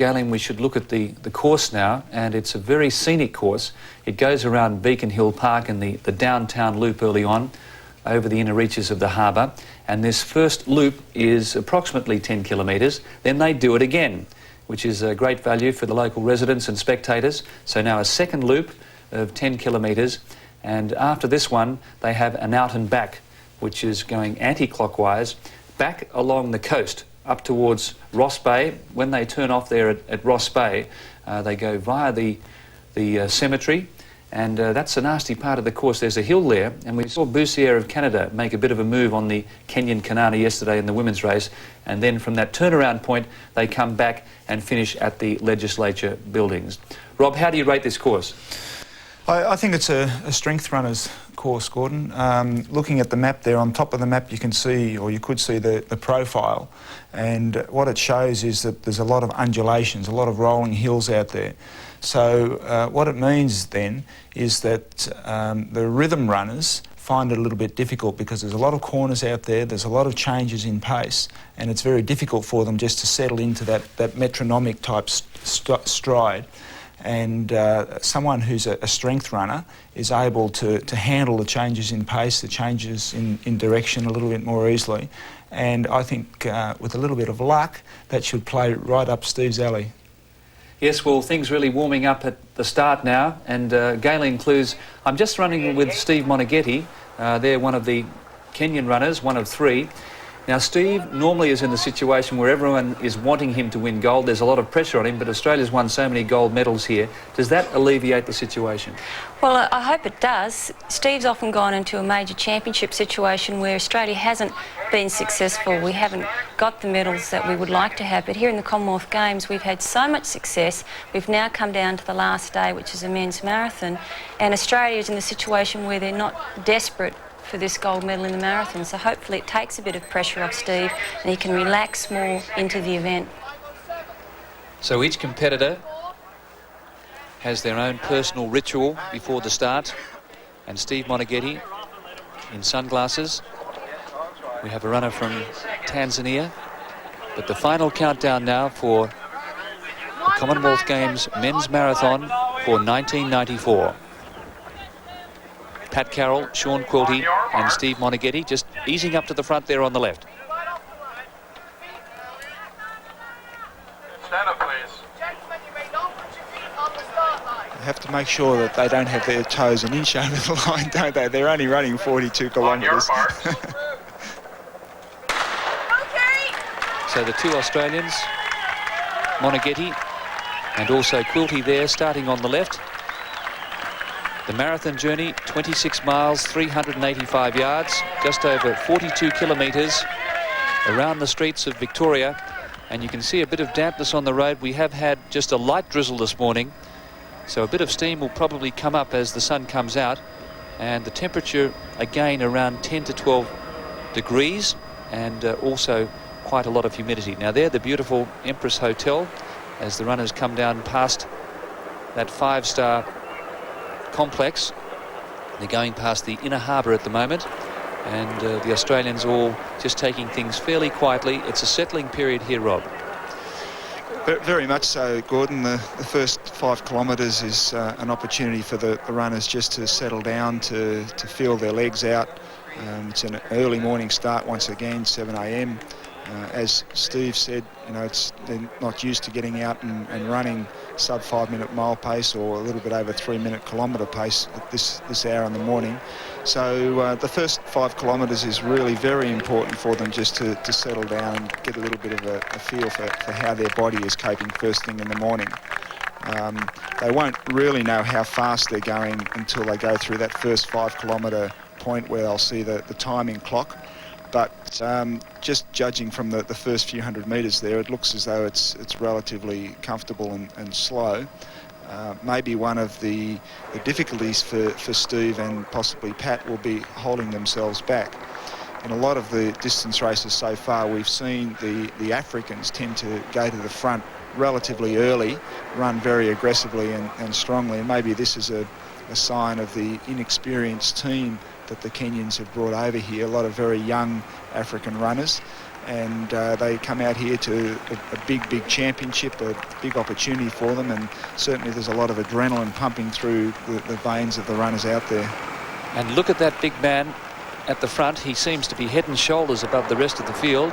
Galen, we should look at the course now, and it's a very scenic course. It goes around Beacon Hill Park and the downtown loop early on, over the inner reaches of the harbour, and this first loop is approximately 10 kilometres. Then they do it again, which is a great value for the local residents and spectators. So now a second loop of 10 kilometres, and after this one they have an out and back, which is going anti-clockwise back along the coast up towards Ross Bay. When they turn off there at Ross Bay, they go via the cemetery, and that's a nasty part of the course. There's a hill there, and we saw Boussier of Canada make a bit of a move on the Kenyan Canada yesterday in the women's race, and then from that turnaround point they come back and finish at the legislature buildings. Rob, how do you rate this course? I think it's a strength runners course, Gordon. Looking at the map there, on top of the map you can see, or you could see the profile, and what it shows is that there's a lot of undulations, a lot of rolling hills out there. So what it means then is that the rhythm runners find it a little bit difficult because there's a lot of corners out there, there's a lot of changes in pace, and it's very difficult for them just to settle into that metronomic type stride. And someone who's a strength runner is able to handle the changes in pace, the changes in direction a little bit more easily. And I think with a little bit of luck, that should play right up Steve's alley. Yes, well, things really warming up at the start now, and Galen Clues, I'm just running with Steve Moneghetti. They're one of the Kenyan runners, one of three. Now, Steve normally is in the situation where everyone is wanting him to win gold. There's a lot of pressure on him, but Australia's won so many gold medals here. Does that alleviate the situation? Well, I hope it does. Steve's often gone into a major championship situation where Australia hasn't been successful. We haven't got the medals that we would like to have, but here in the Commonwealth Games we've had so much success. We've now come down to the last day, which is a men's marathon, and Australia is in a situation where they're not desperate for this gold medal in the marathon, so hopefully it takes a bit of pressure off Steve and he can relax more into the event. So each competitor has their own personal ritual before the start, and Steve Moneghetti in sunglasses. We have a runner from Tanzania, but the final countdown now for the Commonwealth Games men's marathon for 1994. Pat Carroll, Sean Quilty and Steve Moneghetti just easing up to the front there on the left. Stand up, please. They have to make sure that they don't have their toes an inch over the line, don't they? They're only running 42 kilometres. So the two Australians, Moneghetti and also Quilty there, starting on the left. The marathon journey, 26 miles, 385 yards, just over 42 kilometres around the streets of Victoria. And you can see a bit of dampness on the road. We have had just a light drizzle this morning, so a bit of steam will probably come up as the sun comes out. And the temperature, again, around 10 to 12 degrees, and also quite a lot of humidity. Now there, the beautiful Empress Hotel, as the runners come down past that 5-star complex. They're going past the inner harbour at the moment, and the Australians all just taking things fairly quietly. It's a settling period here, Rob. Very much so, Gordon. The first 5 kilometres is an opportunity for the runners just to settle down, to feel their legs out. It's an early morning start once again, 7 a.m. As Steve said, you know, they're not used to getting out and running sub 5-minute mile pace or a little bit over 3-minute kilometre pace at this hour in the morning. So the first 5 kilometres is really very important for them, just to settle down and get a little bit of a feel for how their body is coping first thing in the morning. They won't really know how fast they're going until they go through that first 5 kilometre point where they'll see the timing clock. But just judging from the first few hundred metres there, it looks as though it's relatively comfortable and slow. Maybe one of the difficulties for Steve and possibly Pat will be holding themselves back. In a lot of the distance races so far, we've seen the Africans tend to go to the front relatively early, run very aggressively and strongly, and maybe this is a sign of the inexperienced team that the Kenyans have brought over here, a lot of very young African runners. and they come out here to a big championship, a big opportunity for them, and certainly there's a lot of adrenaline pumping through the veins of the runners out there. And look at that big man at the front. He seems to be head and shoulders above the rest of the field.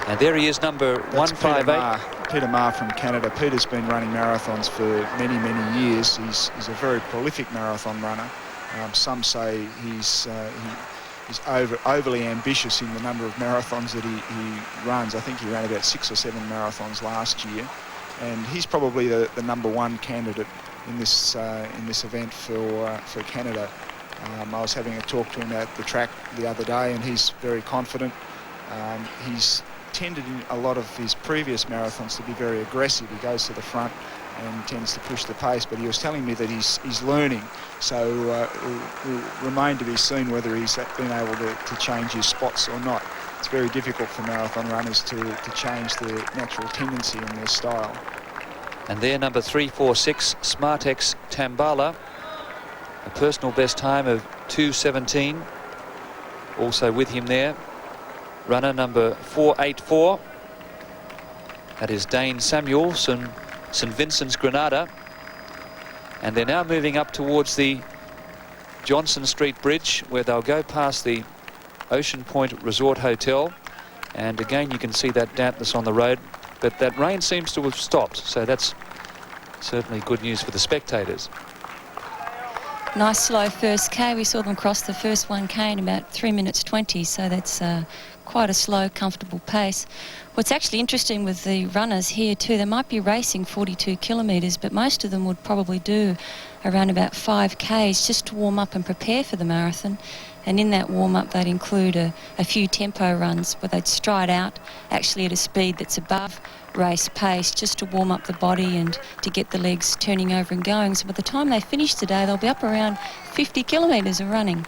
And there he is, number 158. Peter Marr from Canada. Peter's been running marathons for many years. He's a very prolific marathon runner. Some say he's overly ambitious in the number of marathons that he runs. I think he ran about 6 or 7 marathons last year, and he's probably the number 1 candidate in this event for Canada. I was having a talk to him at the track the other day, and he's very confident. He's tended in a lot of his previous marathons to be very aggressive. He goes to the front and tends to push the pace, but he was telling me that he's learning, so it will remain to be seen whether he's been able to change his spots or not. It's very difficult for marathon runners to change their natural tendency in their style. And there, number 346, Smartex Tambala, a personal best time of 2:17. Also with him there, runner number 484. That is Dane Samuelson, St Vincent's Grenada. And they're now moving up towards the Johnson Street Bridge, where they'll go past the Ocean Point Resort Hotel. And again, you can see that dampness on the road, but that rain seems to have stopped, so that's certainly good news for the spectators. Nice slow first K. We saw them cross the first 1K in about 3 minutes 20, so that's quite a slow, comfortable pace. What's actually interesting with the runners here too, they might be racing 42 kilometres, but most of them would probably do around about 5Ks just to warm up and prepare for the marathon. And in that warm-up, they'd include a few tempo runs where they'd stride out actually at a speed that's above race pace, just to warm up the body and to get the legs turning over and going. So by the time they finish today, they'll be up around 50 kilometres of running.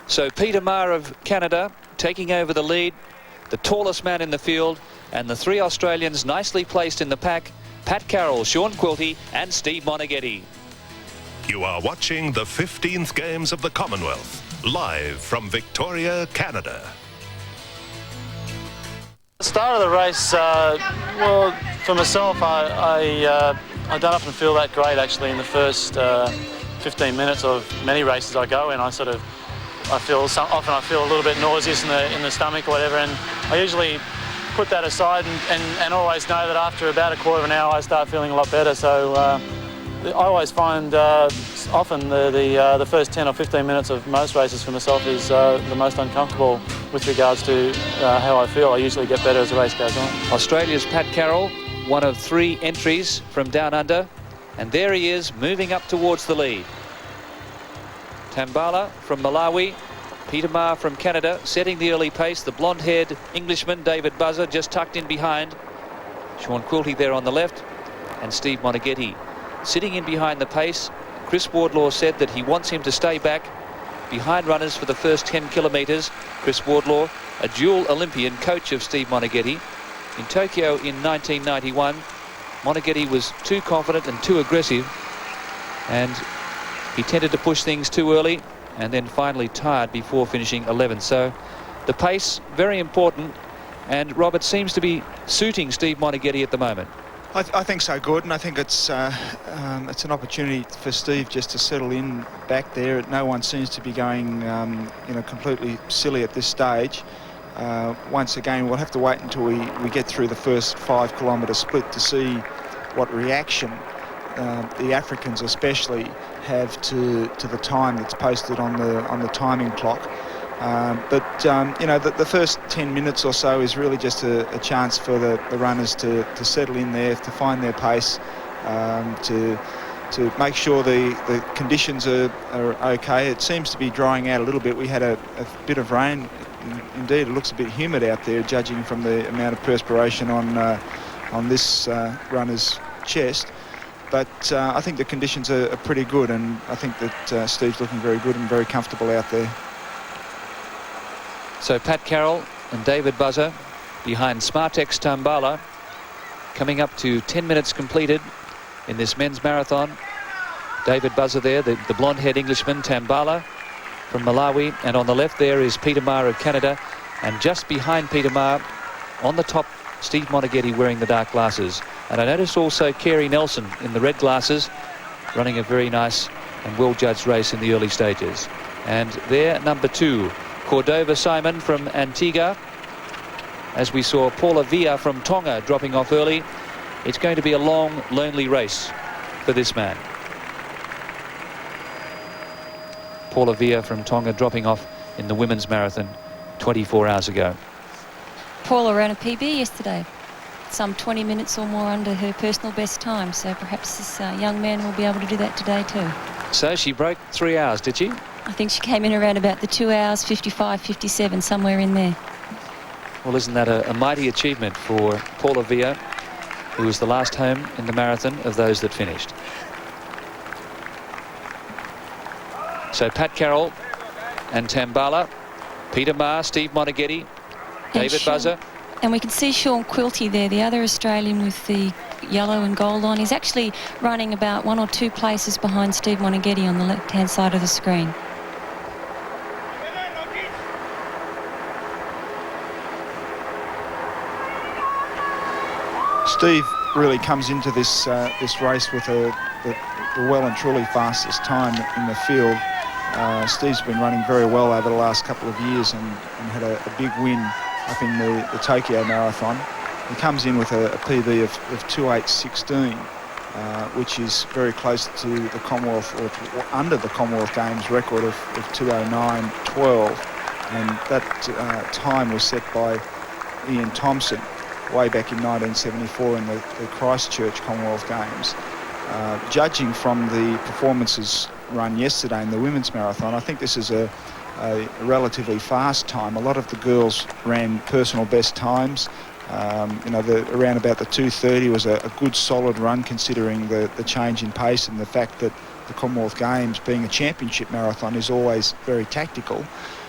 So Peter Marr of Canada taking over the lead, the tallest man in the field, and the 3 Australians nicely placed in the pack, Pat Carroll, Sean Quilty and Steve Moneghetti. You are watching the 15th Games of the Commonwealth, live from Victoria, Canada. The start of the race, well, for myself, I don't often feel that great actually in the first 15 minutes of many races I go in. I feel a little bit nauseous in the stomach or whatever, and I usually put that aside and always know that after about a quarter of an hour I start feeling a lot better. So I always find often the first 10 or 15 minutes of most races for myself is the most uncomfortable with regards to how I feel. I usually get better as the race goes on. Australia's Pat Carroll, one of 3 entries from down under, and there he is moving up towards the lead. Tambala from Malawi, Peter Marr from Canada setting the early pace. The blonde-haired Englishman David Buzzer just tucked in behind. Sean Quilty there on the left, and Steve Moneghetti sitting in behind the pace. Chris Wardlaw said that he wants him to stay back behind runners for the first 10 kilometres. Chris Wardlaw, a dual Olympian, coach of Steve Moneghetti. In Tokyo in 1991, Moneghetti was too confident and too aggressive, and he tended to push things too early and then finally tired before finishing 11th. So the pace, very important, and Robert seems to be suiting Steve Moneghetti at the moment. I think so, Gordon. I think it's an opportunity for Steve just to settle in back there. No one seems to be going completely silly at this stage. Once again, we'll have to wait until we get through the first 5 kilometre split to see what reaction the Africans especially have to the time that's posted on the timing clock. The first 10 minutes or so is really just a chance for the runners to settle in there, to find their pace, to make sure the conditions are okay. It seems to be drying out a little bit. We had a bit of rain. Indeed, it looks a bit humid out there, judging from the amount of perspiration on this runner's chest. But I think the conditions are pretty good, and I think that Steve's looking very good and very comfortable out there. So Pat Carroll and David Buzzer behind Smartex Tambala, coming up to 10 minutes completed in this men's marathon. David Buzzer there, the blonde-haired Englishman, Tambala from Malawi, and on the left there is Peter Marr of Canada, and just behind Peter Marr On the top, Steve Moneghetti wearing the dark glasses. And I noticed also Carey Nelson in the red glasses, running a very nice and well-judged race in the early stages. And there, number 2, Cordover Simon from Antigua. As we saw Paula Via from Tonga dropping off early, it's going to be a long, lonely race for this man. Paula Via from Tonga dropping off in the women's marathon 24 hours ago. Paula ran a PB yesterday, some 20 minutes or more under her personal best time, so perhaps this young man will be able to do that today too. So she broke 3 hours, did she? I think she came in around about the 2 hours, 55, 57, somewhere in there. Well, isn't that a mighty achievement for Paula Via, who was the last home in the marathon of those that finished. So Pat Carroll and Tambala, Peter Marr, Steve Moneghetti, David Buzzer. And we can see Sean Quilty there, the other Australian with the yellow and gold on. He's actually running about 1 or 2 places behind Steve Moneghetti on the left-hand side of the screen. Steve really comes into this this race with the well and truly fastest time in the field. Steve's been running very well over the last couple of years and had a big win up in the Tokyo Marathon. He comes in with a PB of 2:8:16, which is very close to the Commonwealth, or under the Commonwealth Games record of 2:09:12, and that time was set by Ian Thompson way back in 1974 in the Christchurch Commonwealth Games. Judging from the performances run yesterday in the women's marathon, I think this is a relatively fast time. A lot of the girls ran personal best times. You know, around about the 2:30 was a good solid run, considering the change in pace and the fact that the Commonwealth Games, being a championship marathon, is always very tactical.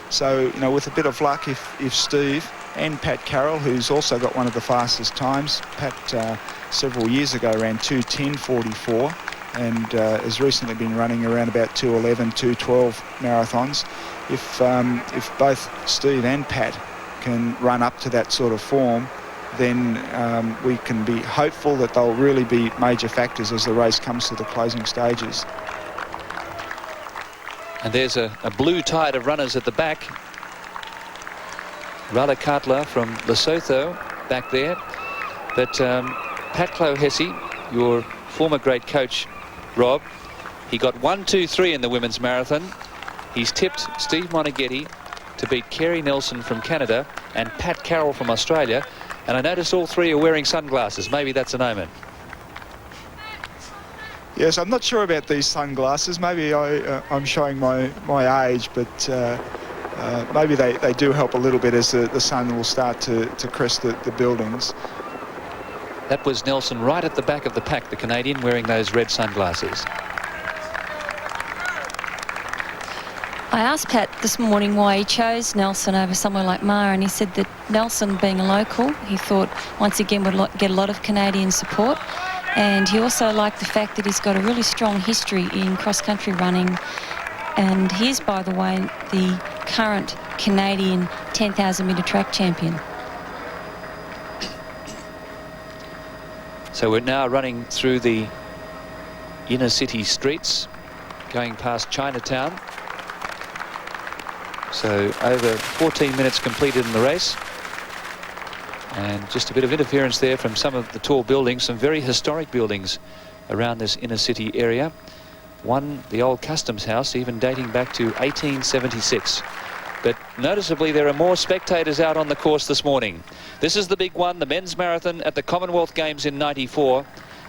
So, you know, with a bit of luck, if Steve and Pat Carroll, who's also got one of the fastest times, Pat several years ago ran 2:10:44 and has recently been running around about 2:11, 2:12 marathons. If both Steve and Pat can run up to that sort of form, then we can be hopeful that they'll really be major factors as the race comes to the closing stages. And there's a blue tide of runners at the back. Ralekhetla from Lesotho back there. But Pat Clohessy, your former great coach, Rob, he got 1, 2, 3 in the women's marathon. He's tipped Steve Moneghetti to beat Carey Nelson from Canada and Pat Carroll from Australia. And I noticed all 3 are wearing sunglasses. Maybe that's an omen. Yes, I'm not sure about these sunglasses. Maybe I'm showing my age, but maybe they do help a little bit as the sun will start to crest the buildings. That was Nelson right at the back of the pack, the Canadian, wearing those red sunglasses. I asked Pat this morning why he chose Nelson over somewhere like Marr, and he said that Nelson, being a local, he thought once again would get a lot of Canadian support. And he also liked the fact that he's got a really strong history in cross-country running. And he is, by the way, the current Canadian 10,000 metre track champion. So we're now running through the inner city streets, going past Chinatown. So over 14 minutes completed in the race. And just a bit of interference there from some of the tall buildings, some very historic buildings around this inner city area. One, the old customs house, even dating back to 1876. But noticeably there are more spectators out on the course this morning. This is the big one, the men's marathon at the Commonwealth Games in '94.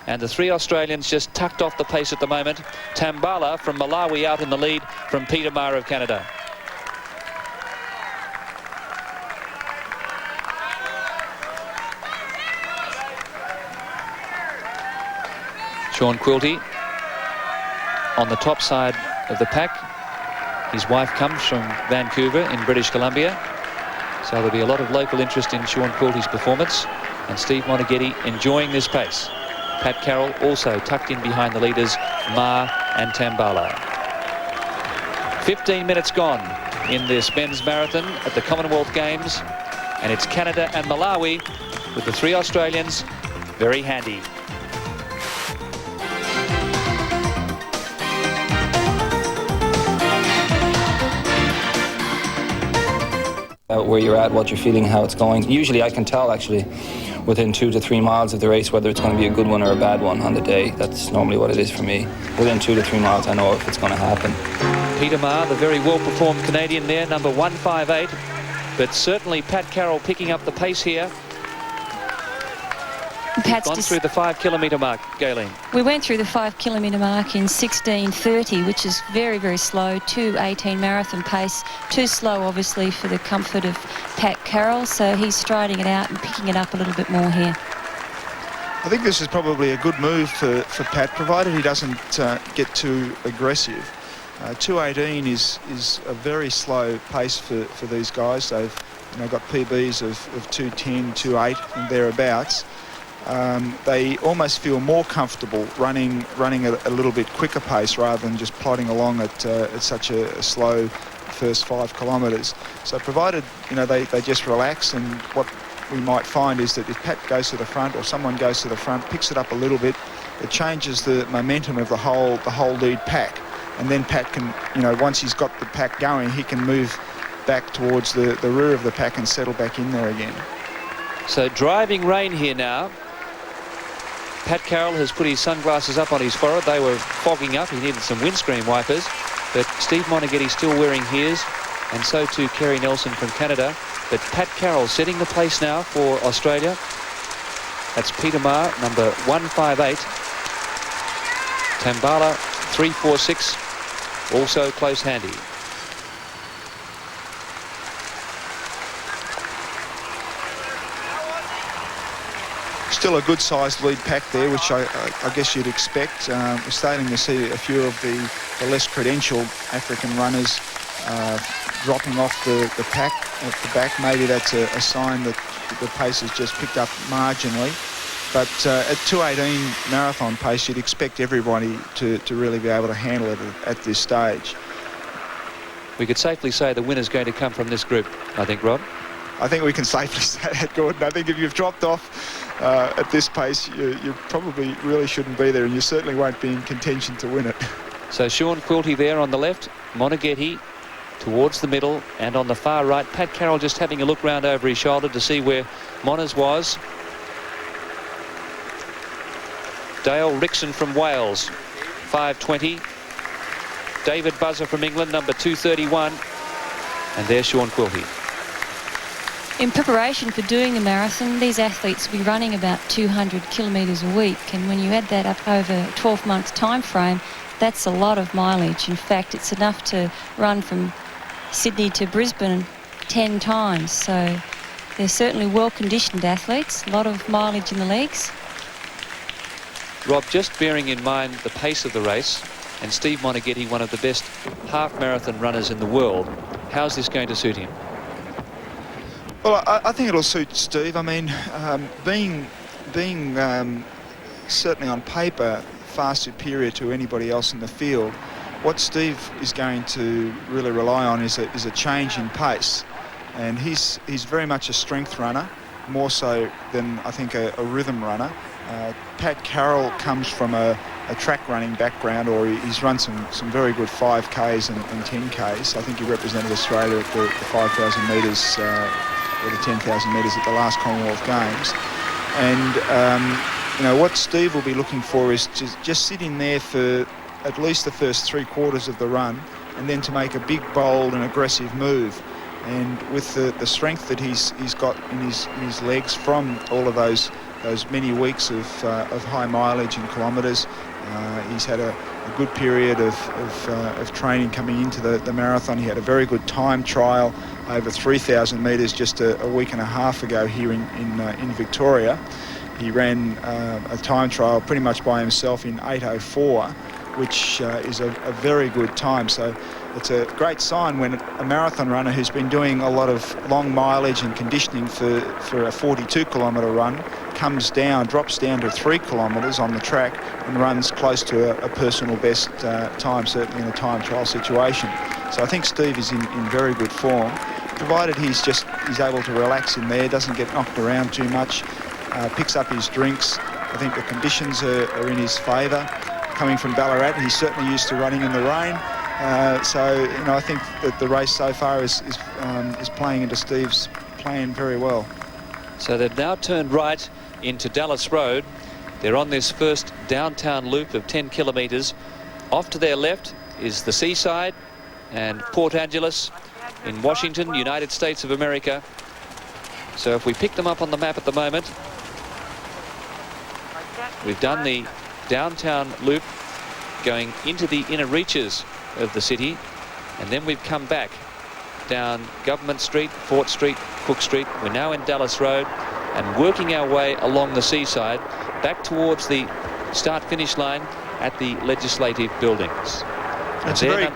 And the 3 Australians just tucked off the pace at the moment. Tambala from Malawi out in the lead from Peter Marr of Canada. Sean Quilty on the top side of the pack. His wife comes from Vancouver in British Columbia. So there'll be a lot of local interest in Sean Quilty's performance. And Steve Moneghetti enjoying this pace. Pat Carroll also tucked in behind the leaders, Marr and Tambala. 15 minutes gone in this men's marathon at the Commonwealth Games. And it's Canada and Malawi, with the 3 Australians very handy. Where you're at, what you're feeling, how it's going. Usually I can tell actually within 2 to 3 miles of the race whether it's going to be a good one or a bad one on the day. That's normally what it is for me. Within 2 to 3 miles I know if it's going to happen. Peter Marr, the very well-performed Canadian there, number 158. But certainly Pat Carroll picking up the pace here. Pat's gone through the 5 kilometre mark, Gayleen. We went through the 5 kilometre mark in 16:30, which is very, very slow. 2:18 marathon pace. Too slow, obviously, for the comfort of Pat Carroll. So he's striding it out and picking it up a little bit more here. I think this is probably a good move for Pat, provided he doesn't get too aggressive. 2:18 is a very slow pace for these guys. They've got PBs of 2:10, 2:8 and thereabouts. They almost feel more comfortable running at a little bit quicker pace rather than just plodding along at such a slow first 5 kilometres. So provided they just relax, and what we might find is that if Pat goes to the front or someone goes to the front, picks it up a little bit, it changes the momentum of the whole lead pack, and then Pat can, once he's got the pack going, he can move back towards the rear of the pack and settle back in there again. So driving rain here now. Pat Carroll has put his sunglasses up on his forehead. They were fogging up. He needed some windscreen wipers. But Steve Moneghetti still wearing his, and so too Carey Nelson from Canada. But Pat Carroll setting the pace now for Australia. That's Peter Marr, number 158. Tambala, 346, also close handy. Still a good-sized lead pack there, which I guess you'd expect. We're starting to see a few of the less credentialed African runners dropping off the pack at the back. Maybe that's a sign that the pace has just picked up marginally. But at 2:18 marathon pace, you'd expect everybody to really be able to handle it at this stage. We could safely say the winner's going to come from this group, I think, Rod. I think we can safely say that, Gordon. I think if you've dropped off at this pace, you probably really shouldn't be there, and you certainly won't be in contention to win it. So Sean Quilty there on the left, Moneghetti towards the middle, and on the far right, Pat Carroll just having a look round over his shoulder to see where Monas was. Dale Rixon from Wales, 5:20. David Buzzer from England, number 231. And there's Sean Quilty. In preparation for doing the marathon, these athletes will be running about 200 kilometres a week, and when you add that up over a 12-month time frame, that's a lot of mileage. In fact, it's enough to run from Sydney to Brisbane 10 times. So they're certainly well-conditioned athletes, a lot of mileage in the legs. Rob, just bearing in mind the pace of the race, and Steve Moneghetti, one of the best half-marathon runners in the world, how's this going to suit him? Well, I think it'll suit Steve. I mean, being certainly on paper far superior to anybody else in the field, what Steve is going to really rely on is a change in pace, and he's very much a strength runner, more so than I think a rhythm runner. Pat Carroll comes from a track running background, or he's run some very good 5Ks and 10Ks. I think he represented Australia at the 5,000 metres or the 10,000 metres at the last Commonwealth Games. And what Steve will be looking for is to just sit in there for at least the first 3/4 of the run, and then to make a big, bold and aggressive move. And with the strength that he's got in his legs from all of those many weeks of high mileage in kilometres, he's had a good period of training coming into the marathon. He had a very good time trial over 3,000 metres just a week and a half ago here in Victoria. He ran a time trial pretty much by himself in 8:04, which is a very good time. So it's a great sign when a marathon runner who's been doing a lot of long mileage and conditioning for a 42-kilometre run drops down to 3 kilometres on the track and runs close to a personal best time, certainly in a time trial situation. So I think Steve is in very good form. provided he's able to relax in there, doesn't get knocked around too much, picks up his drinks. I think the conditions are in his favour. Coming from Ballarat, he's certainly used to running in the rain. So, you know, I think that the race so far is playing into Steve's plan very well. So they've now turned right into Dallas Road. They're on this first downtown loop of 10 kilometres. Off to their left is the Seaside and Port Angeles in Washington, United States of America. So if we pick them up on the map at the moment, we've done the downtown loop going into the inner reaches of the city, and then we've come back down Government Street, Fort Street, Cook Street. We're now in Dallas Road and working our way along the Seaside back towards the start-finish line at the Legislative Buildings. It's a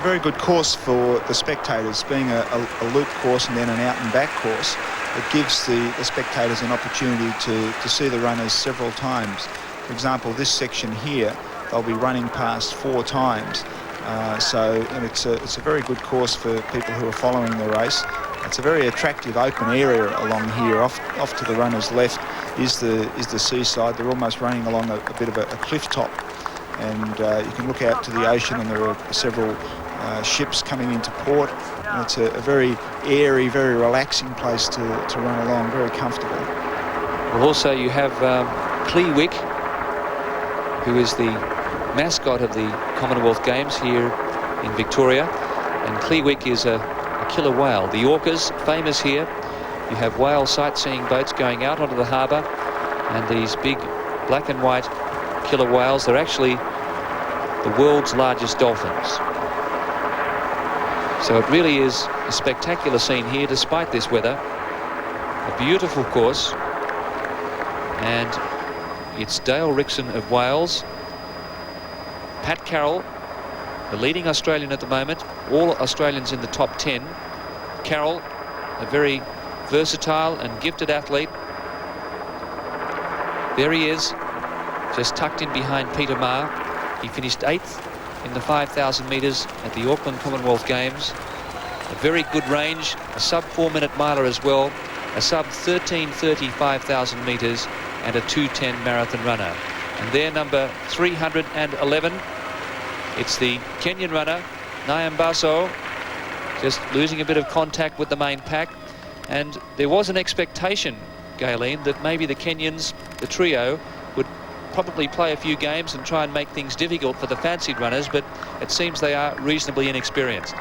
very good course for the spectators, being a loop course and then an out-and-back course. It gives the spectators an opportunity to see the runners several times. For example, this section here, they'll be running past 4 times. And it's a very good course for people who are following the race. It's a very attractive open area along here. Off to the runner's left is the Seaside. They're almost running along a bit of a cliff top, and you can look out to the ocean, and there are several ships coming into port. And it's a very airy, very relaxing place to run along, very comfortable. Well, also you have Cleewick, who is the mascot of the Commonwealth Games here in Victoria, and Cleewick is a killer whale. The orcas, famous here. You have whale sightseeing boats going out onto the harbour, and these big black and white killer whales, they're actually the world's largest dolphins. So it really is a spectacular scene here despite this weather. A beautiful course, and it's Dale Rixon of Wales, Pat Carroll, the leading Australian at the moment, all Australians in the top 10. Carroll, a very versatile and gifted athlete. There he is, just tucked in behind Peter Marr. He finished 8th in the 5,000 metres at the Auckland Commonwealth Games. A very good range, a sub 4-minute miler as well, a sub 13:30 5,000 metres, and a 2:10 marathon runner. And their number 311, it's the Kenyan runner, Nyambaso, just losing a bit of contact with the main pack. And there was an expectation, Galen, that maybe the Kenyans, the trio, would probably play a few games and try and make things difficult for the fancied runners, but it seems they are reasonably inexperienced.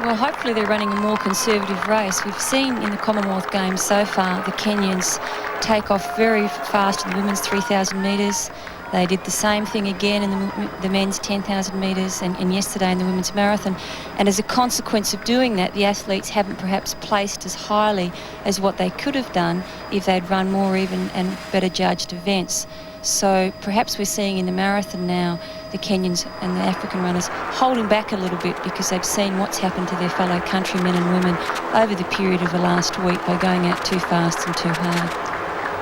Well, hopefully they're running a more conservative race. We've seen in the Commonwealth Games so far the Kenyans take off very fast in the women's 3,000 metres. They did the same thing again in the men's 10,000 metres and yesterday in the women's marathon. And as a consequence of doing that, the athletes haven't perhaps placed as highly as what they could have done if they'd run more even and better judged events. So perhaps we're seeing in the marathon now the Kenyans and the African runners holding back a little bit because they've seen what's happened to their fellow countrymen and women over the period of the last week by going out too fast and too hard.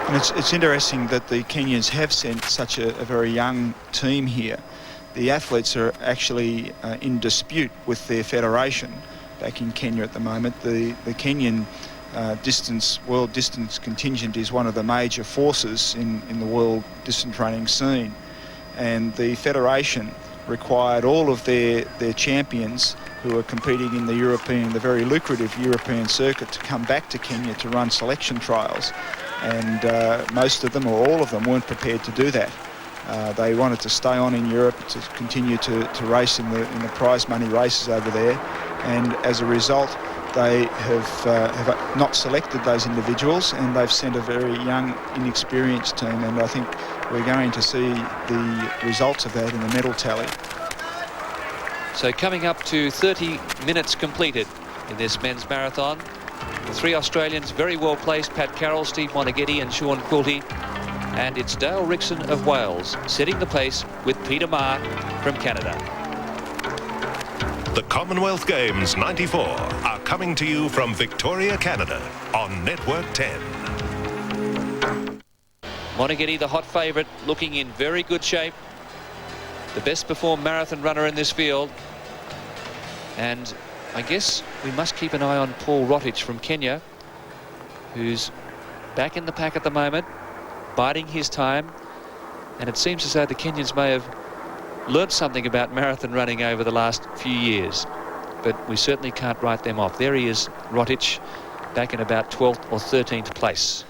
And it's interesting that the Kenyans have sent such a very young team here. The athletes are actually in dispute with their federation back in Kenya at the moment. The Kenyan world distance contingent is one of the major forces in the world distance running scene, and the federation required all of their champions who are competing in the very lucrative European circuit to come back to Kenya to run selection trials, and most of them or all of them weren't prepared to do that. They wanted to stay on in Europe to continue to race in the prize money races over there, and as a result they have not selected those individuals, and they've sent a very young, inexperienced team, and I think we're going to see the results of that in the medal tally. So coming up to 30 minutes completed in this men's marathon, the 3 Australians very well placed, Pat Carroll, Steve Moneghetti and Sean Quilty, and it's Dale Rixon of Wales setting the pace with Peter Marr from Canada. The Commonwealth Games 94 are coming to you from Victoria, Canada on Network 10. Moneghetti, the hot favourite, looking in very good shape. The best performed marathon runner in this field. And I guess we must keep an eye on Paul Rotich from Kenya, who's back in the pack at the moment, biding his time. And it seems as though the Kenyans may have learnt something about marathon running over the last few years. But we certainly can't write them off. There he is, Rotich, back in about 12th or 13th place.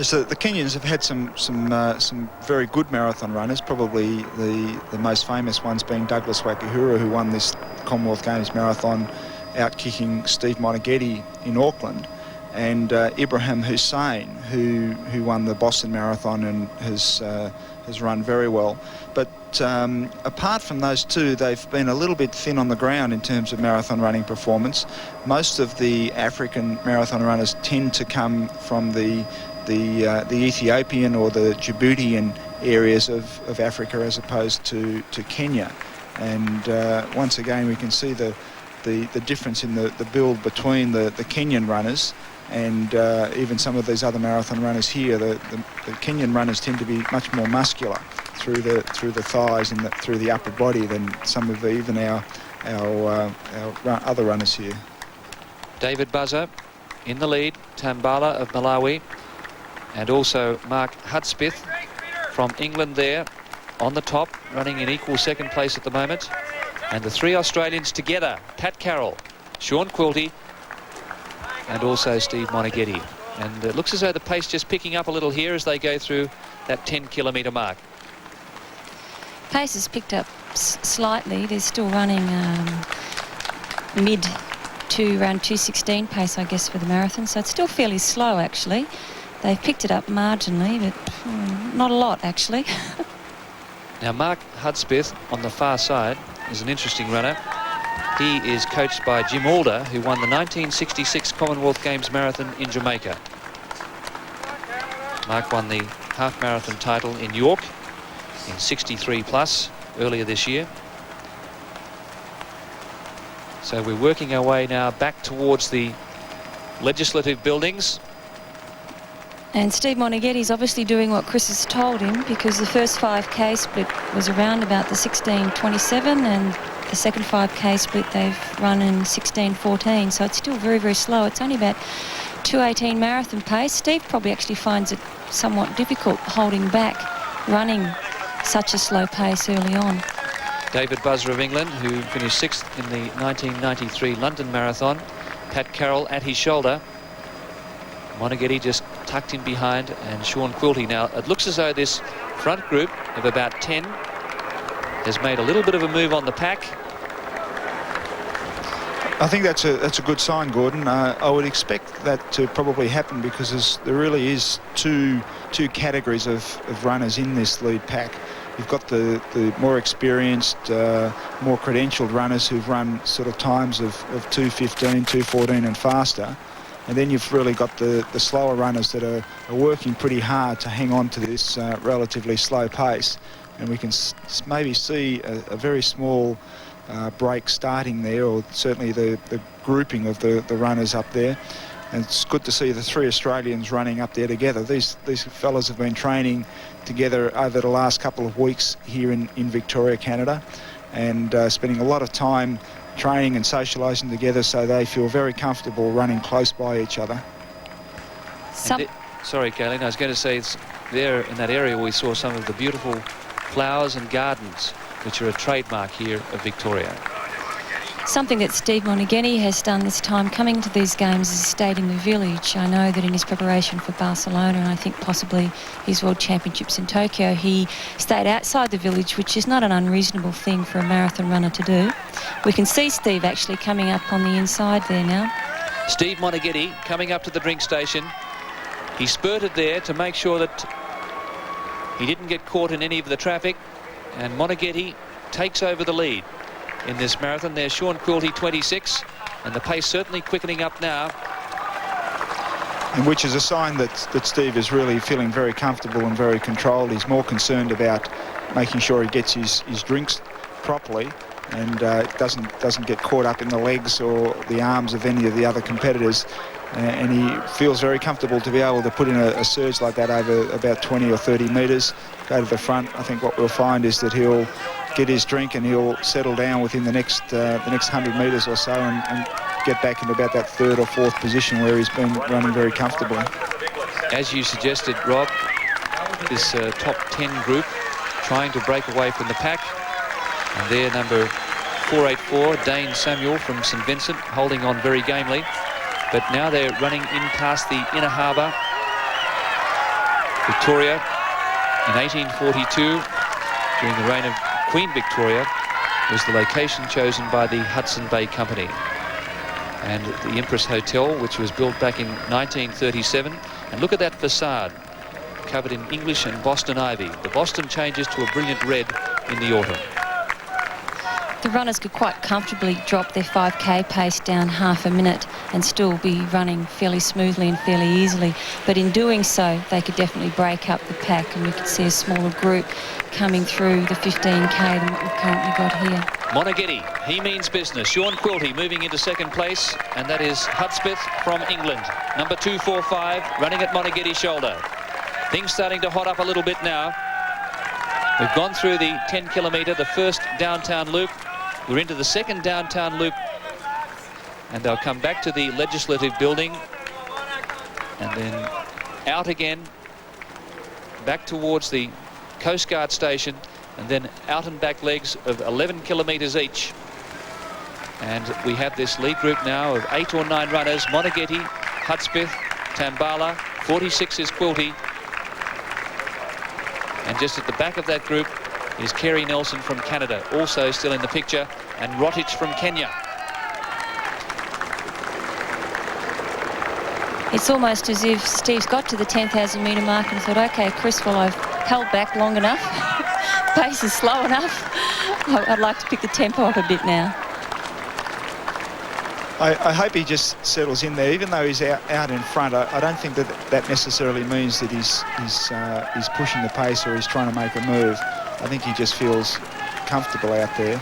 So the Kenyans have had some very good marathon runners, probably the most famous ones being Douglas Wakihura, who won this Commonwealth Games marathon, out-kicking Steve Moneghetti in Auckland, and Ibrahim Hussein, who won the Boston Marathon and has run very well. But apart from those two, they've been a little bit thin on the ground in terms of marathon running performance. Most of the African marathon runners tend to come from the Ethiopian or the Djiboutian areas of Africa as opposed to Kenya. And once again, we can see the difference in the build between the Kenyan runners and even some of these other marathon runners here. The Kenyan runners tend to be much more muscular through the thighs and through the upper body than some of even our other runners here. David Buzzer in the lead, Tambala of Malawi, and also Mark Hudspith from England there on the top, running in equal second place at the moment. And the three Australians together, Pat Carroll, Sean Quilty, and also Steve Moneghetti. And it looks as though the pace just picking up a little here as they go through that 10-kilometre mark. Pace has picked up slightly. They're still running mid to around 2:16 pace, I guess, for the marathon. So it's still fairly slow, actually. They've picked it up marginally, but not a lot, actually. Now, Mark Hudspith on the far side is an interesting runner. He is coached by Jim Alder, who won the 1966 Commonwealth Games marathon in Jamaica. Mark won the half marathon title in York in 63 plus earlier this year. So we're working our way now back towards the legislative buildings. And Steve Moneghetti's obviously doing what Chris has told him, because the first 5K split was around about the 16:27, and the second 5K split they've run in 16:14, so it's still very, very slow. It's only about 2:18 marathon pace. Steve probably actually finds it somewhat difficult holding back, running such a slow pace early on. David Buzzer of England, who finished 6th in the 1993 London Marathon. Pat Carroll at his shoulder. Moneghetti just tucked in behind, and Sean Quilty. Now, it looks as though this front group of about 10 has made a little bit of a move on the pack. I think that's a good sign, Gordon. I would expect that to probably happen because there really is two categories of runners in this lead pack. You've got the more experienced, more credentialed runners who've run sort of times of 2:15, 2:14 and faster. And then you've really got the slower runners that are working pretty hard to hang on to this relatively slow pace. And we can maybe see a very small break starting there, or certainly the grouping of the runners up there. And it's good to see the three Australians running up there together. These fellas have been training together over the last couple of weeks here in Victoria, Canada, and spending a lot of time training and socialising together, so they feel very comfortable running close by each other. Sorry, Kaylin, I was going to say it's there in that area we saw some of the beautiful flowers and gardens, which are a trademark here of Victoria. Something that Steve Moneghetti has done this time coming to these games is stayed in the village. I know that in his preparation for Barcelona, and I think possibly his World Championships in Tokyo, he stayed outside the village, which is not an unreasonable thing for a marathon runner to do. We can see Steve actually coming up on the inside there now. Steve Moneghetti coming up to the drink station. He spurted there to make sure that he didn't get caught in any of the traffic, and Moneghetti takes over the lead in this marathon. There's Sean Quilty, 26, and the pace certainly quickening up now. And which is a sign that Steve is really feeling very comfortable and very controlled. He's more concerned about making sure he gets his drinks properly and doesn't get caught up in the legs or the arms of any of the other competitors. and he feels very comfortable to be able to put in a surge like that over about 20 or 30 metres, go to the front. I think what we'll find is that he'll get his drink and he'll settle down within the next 100 metres or so and get back into about that third or fourth position where he's been running very comfortably. As you suggested, Rob, this top 10 group trying to break away from the pack. And there, number 484, Dane Samuel from St Vincent, holding on very gamely. But now they're running in past the inner harbour. Victoria in 1842, during the reign of Queen Victoria, was the location chosen by the Hudson Bay Company. And the Empress Hotel, which was built back in 1937. And look at that facade, covered in English and Boston ivy. The Boston changes to a brilliant red in the autumn. The runners could quite comfortably drop their 5k pace down half a minute and still be running fairly smoothly and fairly easily. But in doing so, they could definitely break up the pack, and we could see a smaller group coming through the 15k than what we've currently got here. Moneghetti, he means business. Sean Quilty moving into second place, and that is Hudspith from England. Number 245 running at Moneghetti's shoulder. Things starting to hot up a little bit now. We've gone through the 10 kilometre, the first downtown loop. We're into the second downtown loop, and they'll come back to the Legislative Building and then out again, back towards the Coast Guard station, and then out and back legs of 11 kilometres each. And we have this lead group now of 8 or 9 runners: Moneghetti, Hudspith, Tambala, 46 is Quilty. And just at the back of that group is Carey Nelson from Canada, also still in the picture, and Rotich from Kenya. It's almost as if Steve's got to the 10,000 metre mark and thought, OK, Chris, well, I've held back long enough. Pace is slow enough. I'd like to pick the tempo up a bit now. I hope he just settles in there, even though he's out in front. I don't think that necessarily means that he's pushing the pace or he's trying to make a move. I think he just feels comfortable out there.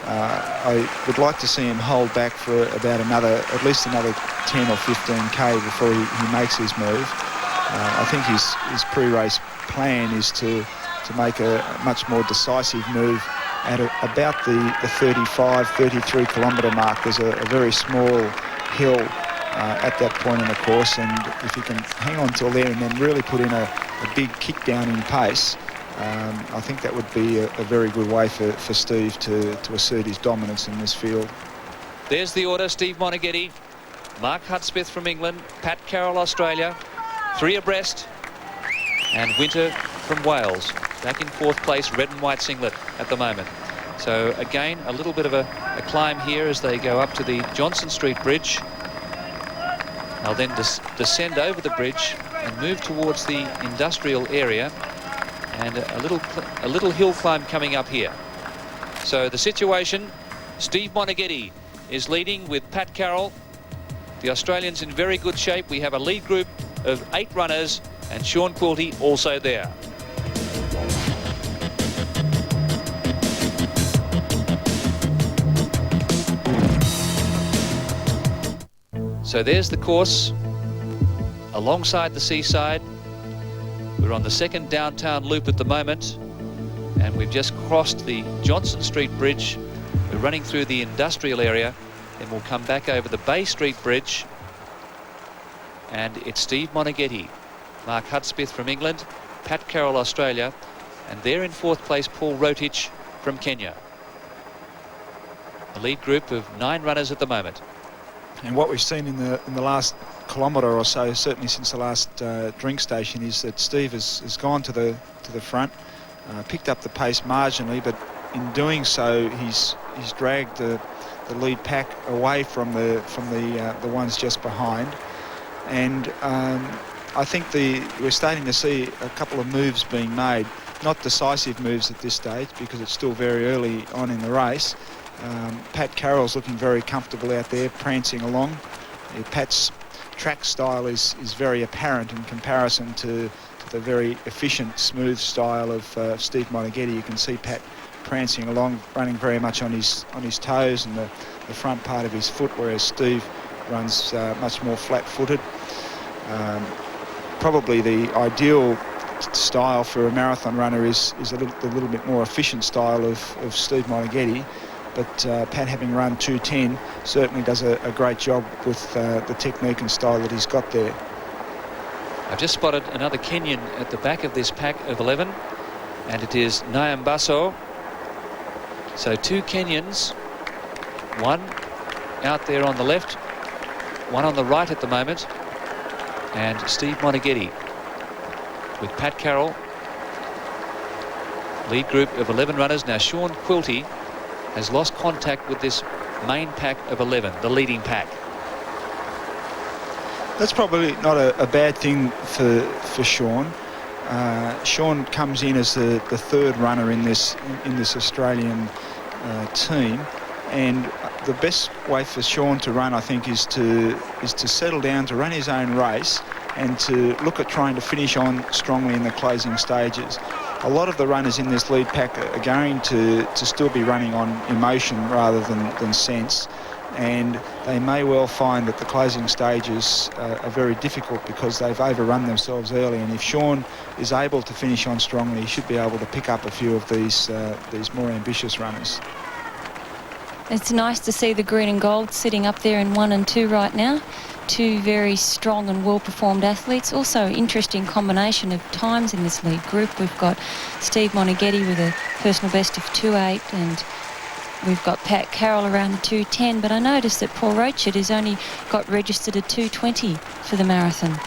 I would like to see him hold back for about at least another 10 or 15k before he makes his move. I think his pre-race plan is to make a much more decisive move at about the 35, 33 kilometre mark. There's a very small hill at that point in the course, and if he can hang on till there and then really put in a big kick down in pace, I think that would be a very good way for Steve to assert his dominance in this field. There's the order: Steve Moneghetti, Mark Hudspith from England, Pat Carroll, Australia, 3 abreast, and Winter from Wales, back in 4th place, red and white singlet at the moment. So again, a little bit of a climb here as they go up to the Johnson Street Bridge. They'll then descend over the bridge and move towards the industrial area, and a little hill climb coming up here. So the situation: Steve Moneghetti is leading with Pat Carroll. The Australians in very good shape. We have a lead group of 8 runners, and Sean Quilty also there. So there's the course alongside the seaside. We're on the second downtown loop at the moment, and we've just crossed the Johnson Street Bridge. We're running through the industrial area, then we'll come back over the Bay Street Bridge, and it's Steve Moneghetti, Mark Hudspith from England, Pat Carroll, Australia, and there in 4th place, Paul Rotich from Kenya. A lead group of 9 runners at the moment. And what we've seen in the last kilometre or so, certainly since the last drink station, is that Steve has gone to the front, picked up the pace marginally, but in doing so, he's dragged the lead pack away from the ones just behind. And I think we're starting to see a couple of moves being made, not decisive moves at this stage because it's still very early on in the race. Pat Carroll's looking very comfortable out there, prancing along. Pat's track style is very apparent in comparison to the very efficient, smooth style of Steve Moneghetti. You can see Pat prancing along, running very much on his toes and the front part of his foot, whereas Steve runs much more flat-footed. Probably the ideal style for a marathon runner is a little bit more efficient style of Steve Moneghetti, but Pat, having run 2:10, certainly does a great job with the technique and style that he's got there. I've just spotted another Kenyan at the back of this pack of 11, and it is Nyambaso. So 2 Kenyans, one out there on the left, one on the right at the moment, and Steve Moneghetti with Pat Carroll. Lead group of 11 runners. Now Sean Quilty has lost contact with this main pack of 11, the leading pack. That's probably not a bad thing for Sean. Sean comes in as the third runner in this Australian team, and the best way for Sean to run, I think, is to settle down, to run his own race, and to look at trying to finish on strongly in the closing stages. A lot of the runners in this lead pack are going to still be running on emotion rather than sense, and they may well find that the closing stages are very difficult because they've overrun themselves early. And if Sean is able to finish on strongly, he should be able to pick up a few of these more ambitious runners. It's nice to see the green and gold sitting up there in 1 and 2 right now. 2 very strong and well-performed athletes. Also, interesting combination of times in this lead group. We've got Steve Moneghetti with a personal best of 2:08, and we've got Pat Carroll around the 2:10. But I noticed that Paul Rotich has only got registered at 2:20 for the marathon.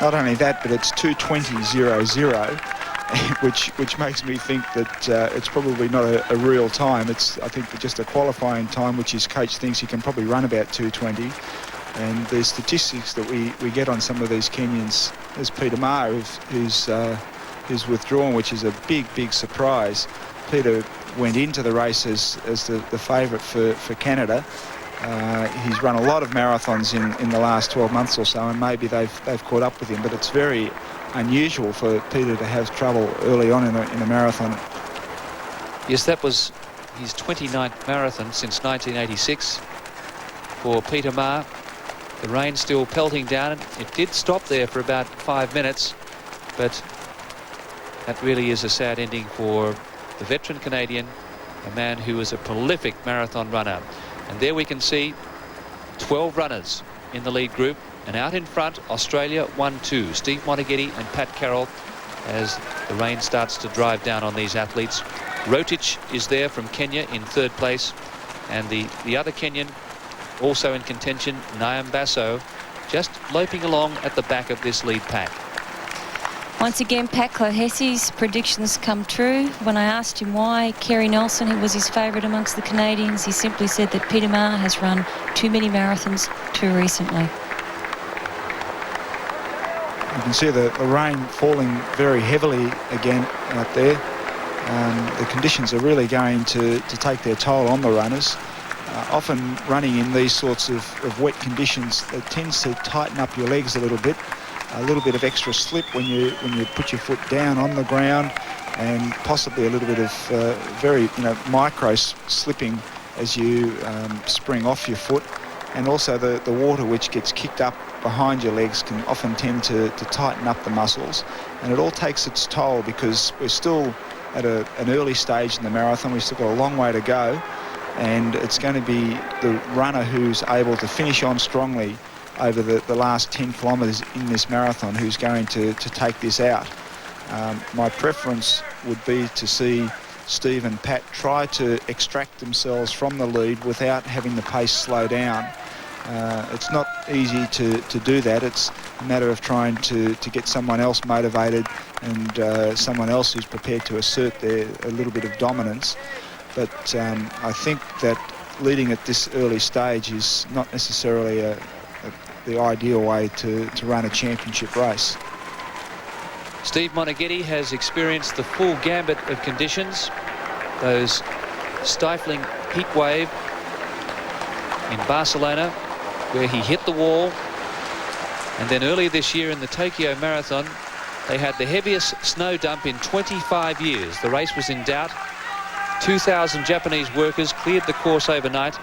Not only that, but it's 2:20.00. Which makes me think that it's probably not a real time. It's, I think, just a qualifying time, which his coach thinks he can probably run about 2:20. And the statistics that we get on some of these Kenyans, as Peter Maher, who's withdrawn, which is a big surprise. Peter went into the race as the favourite for Canada. He's run a lot of marathons in the last 12 months or so, and maybe they've caught up with him. But it's very unusual for Peter to have trouble early on in a marathon. Yes, that was his 29th marathon since 1986 for Peter Maher. The rain still pelting down. It did stop there for about 5 minutes, but that really is a sad ending for the veteran Canadian, a man who was a prolific marathon runner. And there we can see 12 runners in the lead group, and out in front, Australia 1-2, Steve Moneghetti and Pat Carroll, as the rain starts to drive down on these athletes. Rotich is there from Kenya in 3rd place, and the other Kenyan also in contention, Nyambaso, just loping along at the back of this lead pack. Once again, Pat Clohessie's predictions come true. When I asked him why Carey Nelson, who was his favourite amongst the Canadians, he simply said that Peter Maher has run too many marathons too recently. You can see the rain falling very heavily again out there. The conditions are really going to take their toll on the runners. Often running in these sorts of wet conditions, it tends to tighten up your legs a little bit of extra slip when you put your foot down on the ground, and possibly a little bit of very micro slipping as you spring off your foot. And also the water which gets kicked up behind your legs can often tend to tighten up the muscles, and it all takes its toll because we're still at an early stage in the marathon. We've still got a long way to go, and it's going to be the runner who's able to finish on strongly over the last 10 kilometres in this marathon who's going to take this out. My preference would be to see Steve and Pat try to extract themselves from the lead without having the pace slow down. It's not easy to do that. It's a matter of trying to get someone else motivated and someone else who's prepared to assert a little bit of dominance. But I think that leading at this early stage is not necessarily the ideal way to run a championship race. Steve Moneghetti has experienced the full gambit of conditions. Those stifling heat wave in Barcelona, where he hit the wall, and then earlier this year in the Tokyo Marathon, they had the heaviest snow dump in 25 years. The race was in doubt. 2,000 Japanese workers cleared the course overnight,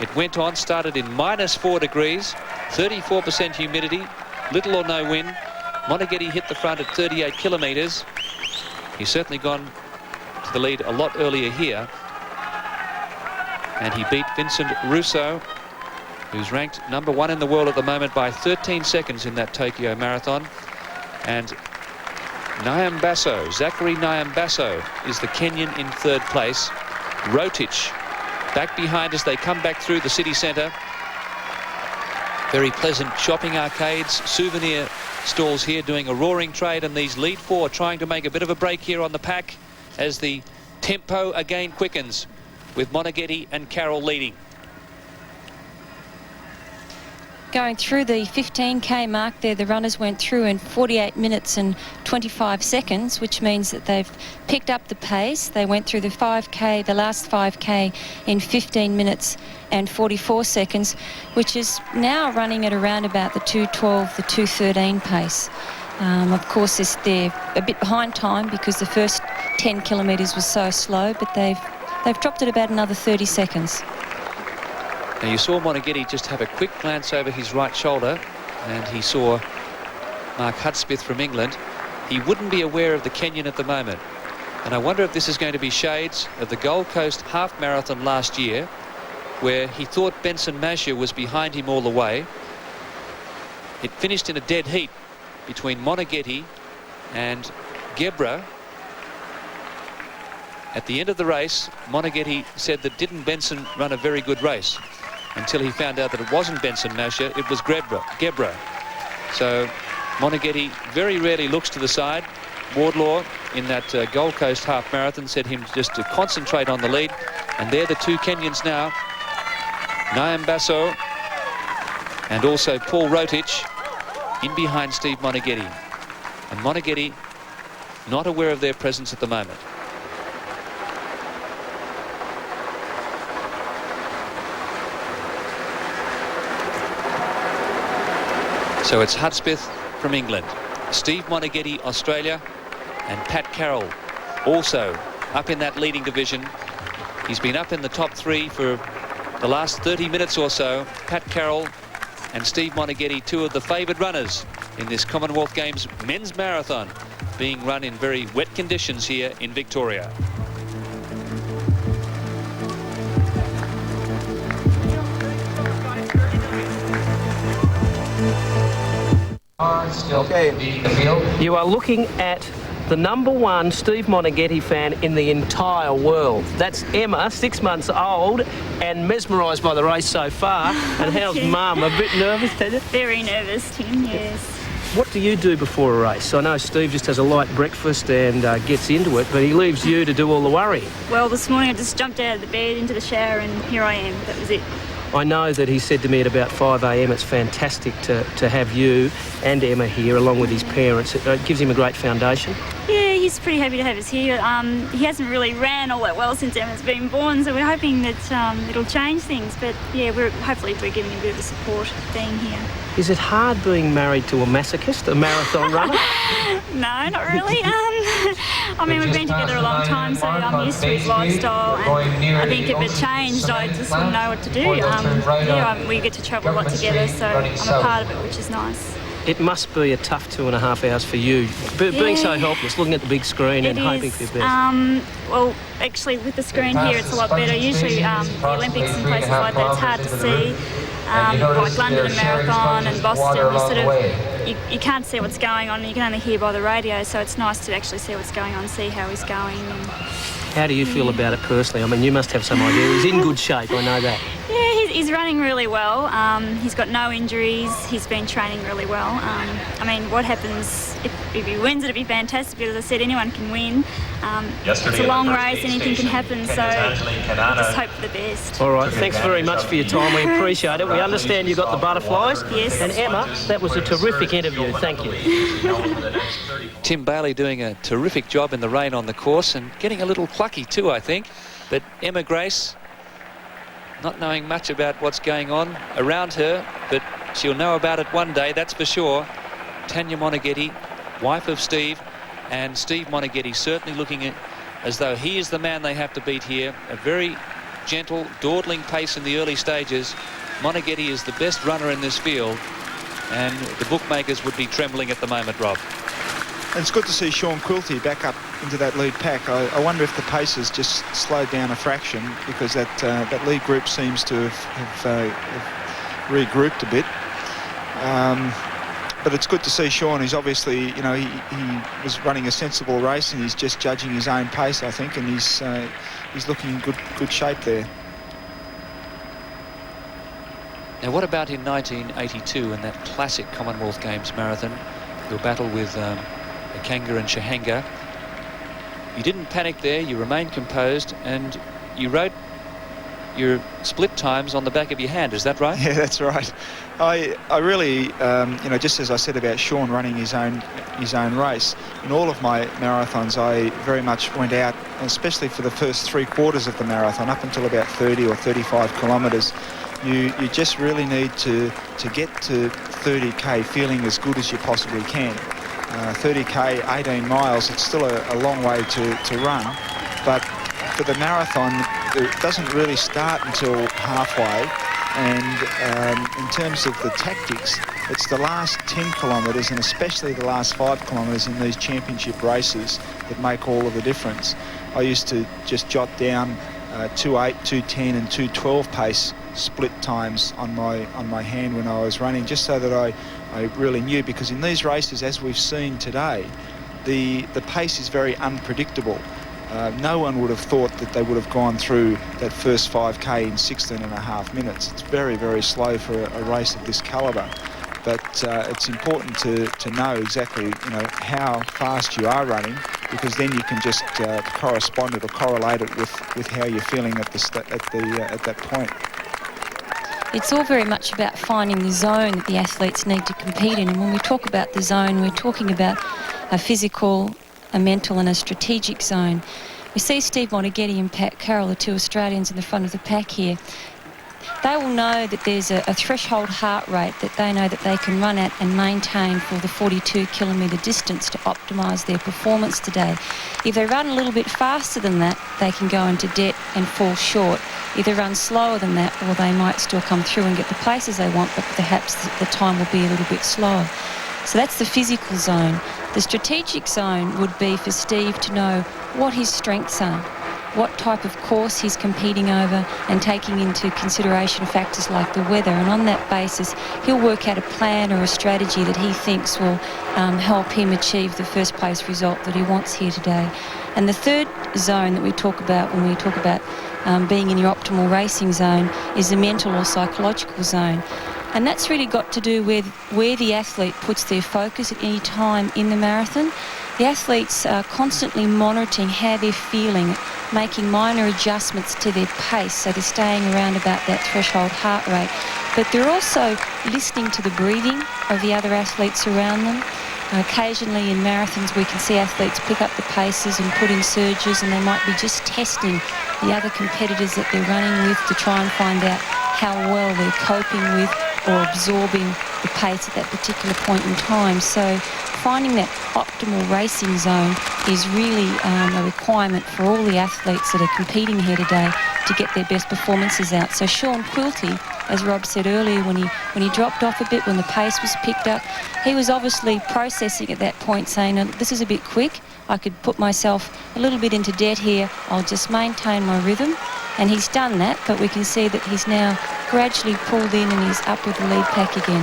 It went on, started in -4 degrees, 34% humidity, little or no wind. Moneghetti hit the front at 38 kilometres. He's certainly gone to the lead a lot earlier here. And he beat Vincent Russo, who's ranked #1 in the world at the moment by 13 seconds in that Tokyo Marathon. And Nyambaso, Zacharia Nyambaso, is the Kenyan in 3rd place. Rotich back behind as they come back through the city centre. Very pleasant shopping arcades, souvenir stalls here doing a roaring trade, and these lead 4 trying to make a bit of a break here on the pack as the tempo again quickens, with Moneghetti and Carroll leading. Going through the 15k mark there, the runners went through in 48 minutes and 25 seconds, which means that they've picked up the pace. They went through the 5k, the last 5k, in 15 minutes and 44 seconds, which is now running at around about the 2:12, the 2:13 pace. Of course, they're a bit behind time because the first 10 kilometres was so slow, but they've dropped it about another 30 seconds. Now, you saw Moneghetti just have a quick glance over his right shoulder, and he saw Mark Hudspith from England. He wouldn't be aware of the Kenyan at the moment. And I wonder if this is going to be shades of the Gold Coast half marathon last year, where he thought Benson Masher was behind him all the way. It finished in a dead heat between Moneghetti and Gebra. At the end of the race, Moneghetti said that didn't Benson run a very good race, until he found out that it wasn't Benson Masher, it was Gebra. So Moneghetti very rarely looks to the side. Wardlaw in that Gold Coast half marathon said him just to concentrate on the lead, and they're the 2 Kenyans now, Nyambaso and also Paul Rotich, in behind Steve Moneghetti. And Moneghetti not aware of their presence at the moment. So it's Hudspith from England, Steve Moneghetti, Australia, and Pat Carroll also up in that leading division. He's been up in the top 3 for the last 30 minutes or so. Pat Carroll and Steve Moneghetti, 2 of the favoured runners in this Commonwealth Games men's marathon, being run in very wet conditions here in Victoria. Okay, you are looking at the #1 Steve Moneghetti fan in the entire world. That's Emma, 6 months old and mesmerised by the race so far. And how's Mum? A bit nervous, Tanya? Very nervous, Tim, yes. What do you do before a race? I know Steve just has a light breakfast and gets into it, but he leaves you to do all the worrying. Well, this morning I just jumped out of the bed into the shower and here I am. That was it. I know that he said to me at about 5 a.m. it's fantastic to have you and Emma here along with his parents. It gives him a great foundation. Yeah, he's pretty happy to have us here. He hasn't really ran all that well since Emma's been born, so we're hoping that it'll change things. But yeah, hopefully we're giving him a bit of the support being here. Is it hard being married to a masochist, a marathon runner? No, not really. I mean, we've been together a long time, so I'm used to his lifestyle, and I think if it changed, I just wouldn't know what to do. We get to travel a lot together, so I'm a part of it, which is nice. It must be a tough 2.5 hours for you, being so helpless, looking at the big screen and hoping for your best. Well, actually, with the screen here, it's a lot better. Usually, the Olympics and places like that, it's hard to see. Like London and Marathon and Boston, you can't see what's going on, you can only hear by the radio, so it's nice to actually see what's going on, see how he's going. How do you feel about it personally? I mean, you must have some idea. He's in good shape, I know that. Yeah, he's running really well. He's got no injuries. He's been training really well. I mean, what happens if he wins? It'd be fantastic, because as I said, anyone can win. It's a long race, anything can happen, so just hope for the best. All right, thanks very much for your time. We appreciate it. We understand you got the butterflies. Yes. And Emma, that was a terrific interview. Thank you. Tim Bailey doing a terrific job in the rain on the course and getting a little plucky too, I think. But Emma Grace, not knowing much about what's going on around her, but she'll know about it one day, that's for sure. Tanya Moneghetti, wife of Steve, and Steve Moneghetti certainly looking as though he is the man they have to beat here. A very gentle, dawdling pace in the early stages. Moneghetti is the best runner in this field, and the bookmakers would be trembling at the moment, Rob. And it's good to see Sean Quilty back up into that lead pack. I wonder if the pace has just slowed down a fraction, because that lead group seems to have regrouped a bit. But it's good to see Sean. He's obviously, you know, he was running a sensible race, and he's just judging his own pace, I think, and he's looking in good shape there. Now, what about in 1982 in that classic Commonwealth Games marathon, your battle with Kanga and Shahanga? You didn't panic there, you remained composed, and you wrote your split times on the back of your hand. Is that right? Yeah, that's right. I really, you know, just as I said about Sean running his own race, in all of my marathons I very much went out, especially for the first 3/4 of the marathon, up until about 30 or 35 kilometres. You just really need to get to 30k feeling as good as you possibly can. 30k, 18 miles, it's still a long way to run, but for the marathon it doesn't really start until halfway. And in terms of the tactics, it's the last 10 kilometres, and especially the last 5 kilometres in these championship races, that make all of the difference. I used to just jot down 2:8, 2:10 and 2:12 pace split times on my hand when I was running, just so that I really knew, because in these races, as we've seen today, the pace is very unpredictable. No one would have thought that they would have gone through that first 5k in 16.5 minutes. It's very, very slow for a race of this calibre. But it's important to know exactly, you know, how fast you are running, because then you can just correspond it or correlate it with how you're feeling at that point. It's all very much about finding the zone that the athletes need to compete in. And when we talk about the zone, we're talking about a physical, a mental and a strategic zone. We see Steve Moneghetti and Pat Carroll, the two Australians in the front of the pack here. They will know that there's a threshold heart rate that they know that they can run at and maintain for the 42-kilometre distance to optimise their performance today. If they run a little bit faster than that, they can go into debt and fall short. If they run slower than that, well, they might still come through and get the places they want, but perhaps the time will be a little bit slower. So that's the physical zone. The strategic zone would be for Steve to know what his strengths are, what type of course he's competing over, and taking into consideration factors like the weather. And on that basis, he'll work out a plan or a strategy that he thinks will help him achieve the first place result that he wants here today. And the third zone that we talk about when we talk about being in your optimal racing zone is the mental or psychological zone. And that's really got to do with where the athlete puts their focus at any time in the marathon. The athletes are constantly monitoring how they're feeling, making minor adjustments to their pace, so they're staying around about that threshold heart rate. But they're also listening to the breathing of the other athletes around them. Occasionally in marathons we can see athletes pick up the paces and put in surges, and they might be just testing the other competitors that they're running with to try and find out how well they're coping with or absorbing the pace at that particular point in time. So finding that optimal racing zone is really a requirement for all the athletes that are competing here today to get their best performances out. So Sean Quilty, as Rob said earlier, when he dropped off a bit, when the pace was picked up, he was obviously processing at that point, saying, this is a bit quick, I could put myself a little bit into debt here, I'll just maintain my rhythm. And he's done that, but we can see that he's now gradually pulled in and he's up with the lead pack again.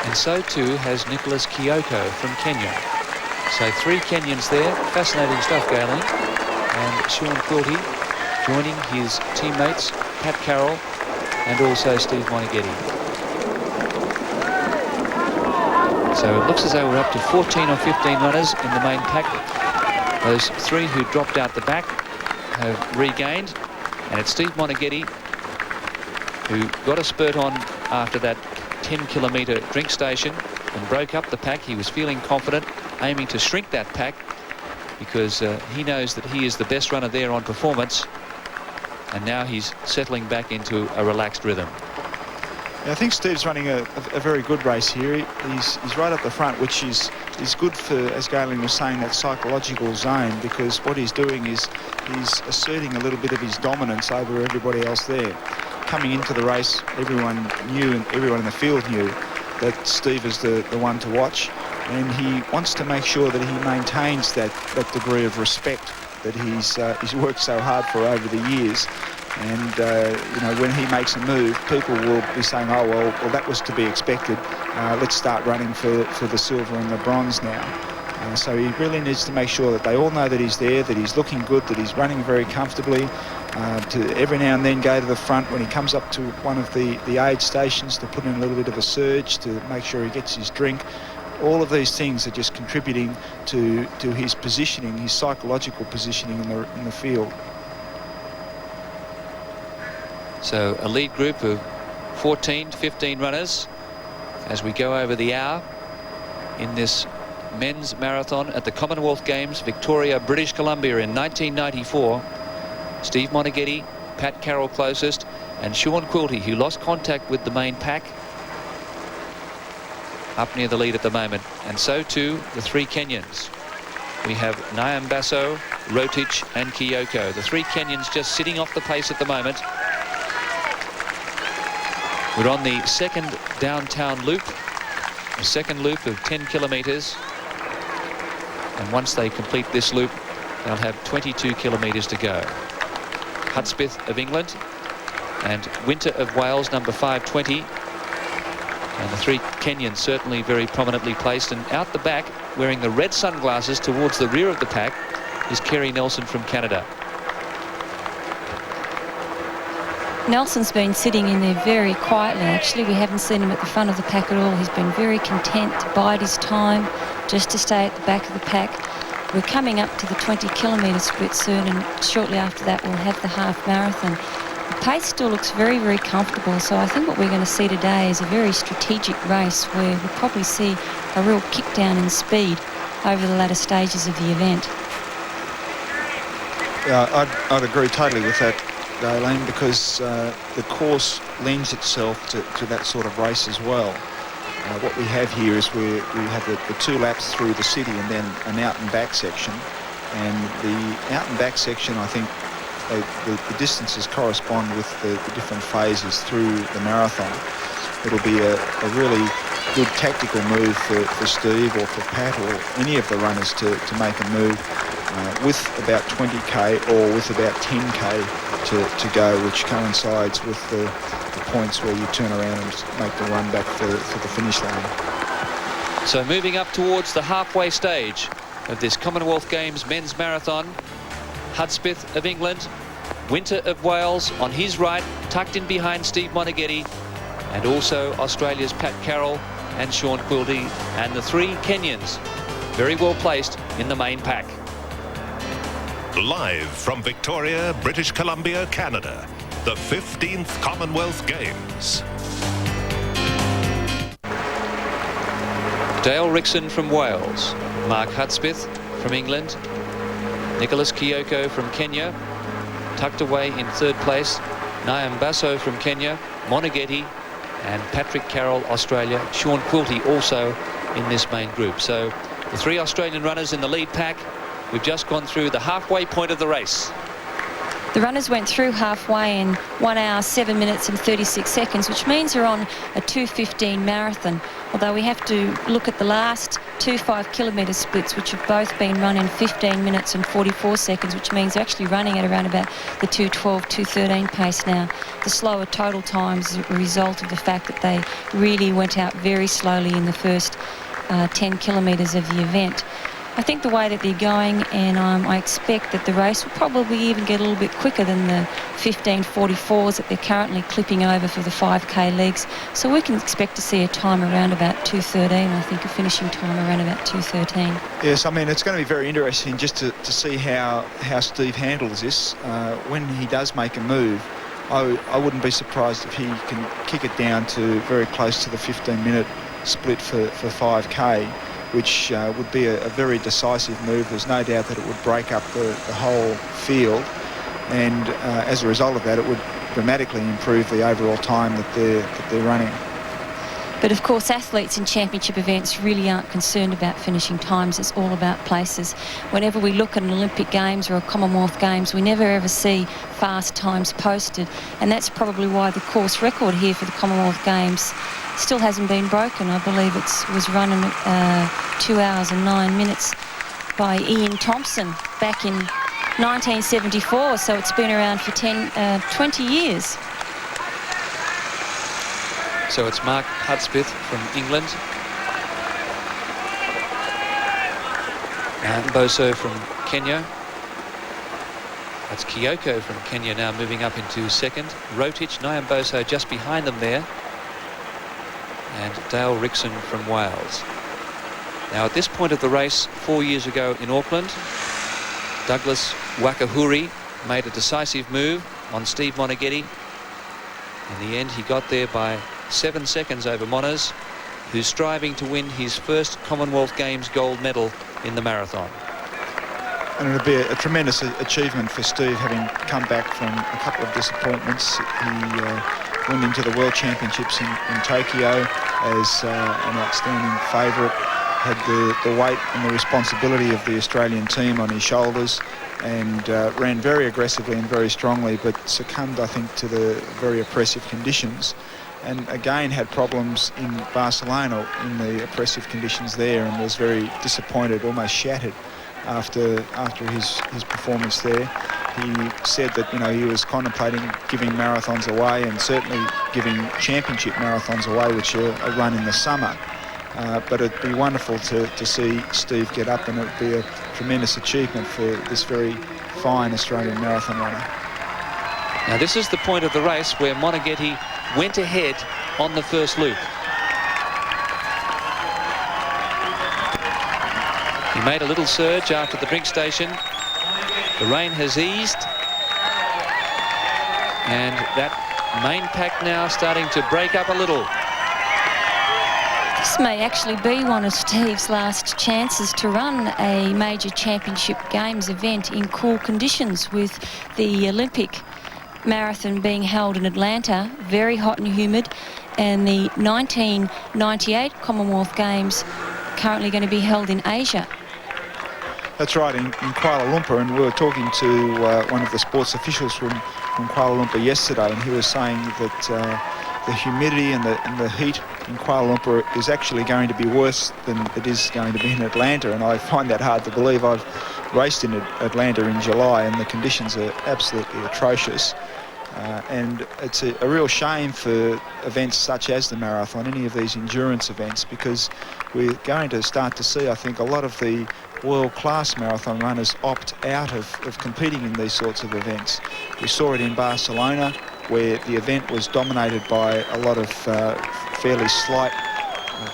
And so too has Nicolas Kioko from Kenya. So 3 Kenyans there, fascinating stuff, Galen. And Sean Quilty joining his teammates, Pat Carroll and also Steve Moneghetti. So it looks as though we're up to 14 or 15 runners in the main pack. Those 3 who dropped out the back have regained. And it's Steve Moneghetti who got a spurt on after that 10-kilometre drink station and broke up the pack. He was feeling confident, aiming to shrink that pack, because he knows that he is the best runner there on performance, and now he's settling back into a relaxed rhythm. Yeah, I think Steve's running a very good race here. He's right up the front, which is is good for, as Galen was saying, that psychological zone, because what he's doing is he's asserting a little bit of his dominance over everybody else there. Coming into the race, everyone knew, and everyone in the field knew, that Steve is the one to watch, and he wants to make sure that he maintains that degree of respect that he's worked so hard for over the years. And you know, when he makes a move, people will be saying, oh well, that was to be expected, let's start running for the silver and the bronze now. So he really needs to make sure that they all know that he's there, that he's looking good, that he's running very comfortably, to every now and then go to the front when he comes up to one of the aid stations to put in a little bit of a surge to make sure he gets his drink. All of these things are just contributing to his positioning, his psychological positioning in the field. So a lead group of 14 to 15 runners as we go over the hour in this men's marathon at the Commonwealth Games, Victoria, British Columbia in 1994. Steve Moneghetti, Pat Carroll closest, and Sean Quilty, who lost contact with the main pack, up near the lead at the moment, and so too the three Kenyans. We have Nyambaso, Rotich and Kioko. The three Kenyans just sitting off the pace at the moment. We're on the second downtown loop, a second loop of 10 kilometres, and once they complete this loop they'll have 22 kilometres to go. Hudspith of England and Winter of Wales, number 520, and the three Kenyans certainly very prominently placed. And out the back, wearing the red sunglasses towards the rear of the pack, is Carey Nelson from Canada. Nelson's been sitting in there very quietly, actually. We haven't seen him at the front of the pack at all. He's been very content to bide his time, just to stay at the back of the pack. We're coming up to the 20-kilometre split soon, and shortly after that we'll have the half marathon. The pace still looks very, very comfortable, so I think what we're going to see today is a very strategic race where we'll probably see a real kick down in speed over the latter stages of the event. Yeah, I'd agree totally with that, Galen, because the course lends itself to that sort of race as well. What we have here is we have the 2 laps through the city and then an out and back section, and the out and back section, I think the distances correspond with the different phases through the marathon. It'll be a really good tactical move for Steve or for Pat or any of the runners to make a move with about 20k or with about 10k to go, which coincides with the points where you turn around and make the run back for the finish line. So moving up towards the halfway stage of this Commonwealth Games men's marathon, Hudspith of England, Winter of Wales on his right, tucked in behind Steve Moneghetti, and also Australia's Pat Carroll and Sean Quilty, and the three Kenyans very well placed in the main pack. Live from Victoria, British Columbia, Canada, the 15th Commonwealth Games. Dale Rixon from Wales, Mark Hudspith from England, Nicolas Kioko from Kenya, tucked away in third place, Nyambaso from Kenya, Moneghetti and Patrick Carroll, Australia, Sean Quilty also in this main group. So the three Australian runners in the lead pack. We've just gone through the halfway point of the race. The runners went through halfway in 1 hour, 7 minutes and 36 seconds, which means they're on a 2:15 marathon. Although we have to look at the last 2 5-kilometre splits, which have both been run in 15 minutes and 44 seconds, which means they're actually running at around about the 2:12, 2:13 pace now. The slower total times is a result of the fact that they really went out very slowly in the first 10 kilometres of the event. I think the way that they're going, and I expect that the race will probably even get a little bit quicker than the 15:44s that they're currently clipping over for the 5k legs. So we can expect to see a time around about 2:13, I think, a finishing time around about 2:13. Yes, I mean, it's going to be very interesting just to see how Steve handles this. When he does make a move, I wouldn't be surprised if he can kick it down to very close to the 15-minute split for 5k. Which would be a very decisive move. There's no doubt that it would break up the whole field, and as a result of that, it would dramatically improve the overall time that they're running. But of course, athletes in championship events really aren't concerned about finishing times. It's all about places. Whenever we look at an Olympic Games or a Commonwealth Games, we never ever see fast times posted. And that's probably why the course record here for the Commonwealth Games still hasn't been broken. I believe it was run in 2 hours and 9 minutes by Ian Thompson back in 1974. So it's been around for 20 years. So it's Mark Hudspith from England. Nyambaso from Kenya. That's Kioko from Kenya now moving up into second. Rotich, Nyambaso just behind them there. And Dale Rixon from Wales. Now at this point of the race, 4 years ago in Auckland, Douglas Wakahuri made a decisive move on Steve Moneghetti. In the end, he got there by 7 seconds over Monas, who's striving to win his first Commonwealth Games gold medal in the marathon. And it'll be a tremendous achievement for Steve, having come back from a couple of disappointments. He went into the World Championships in Tokyo as an outstanding favourite, had the weight and the responsibility of the Australian team on his shoulders, and ran very aggressively and very strongly, but succumbed, I think, to the very oppressive conditions. And again had problems in Barcelona in the oppressive conditions there, and was very disappointed, almost shattered after his performance there. He said that, you know, he was contemplating giving marathons away, and certainly giving championship marathons away, which are run in the summer. But it'd be wonderful to see Steve get up, and it'd be a tremendous achievement for this very fine Australian marathon runner. Now this is the point of the race where Moneghetti went ahead on the first loop. He made a little surge after the drink station. The rain has eased, and that main pack now starting to break up a little. This may actually be one of Steve's last chances to run a major championship games event in cool conditions, with the Olympic marathon being held in Atlanta, very hot and humid, and the 1998 Commonwealth Games currently going to be held in Asia. That's right, in Kuala Lumpur, and we were talking to one of the sports officials from Kuala Lumpur yesterday, and he was saying that the humidity and the heat in Kuala Lumpur is actually going to be worse than it is going to be in Atlanta, and I find that hard to believe. I've raced in Atlanta in July, and the conditions are absolutely atrocious. And it's a real shame for events such as the marathon, any of these endurance events, because we're going to start to see, I think, a lot of the world-class marathon runners opt out of competing in these sorts of events. We saw it in Barcelona, where the event was dominated by a lot of fairly slight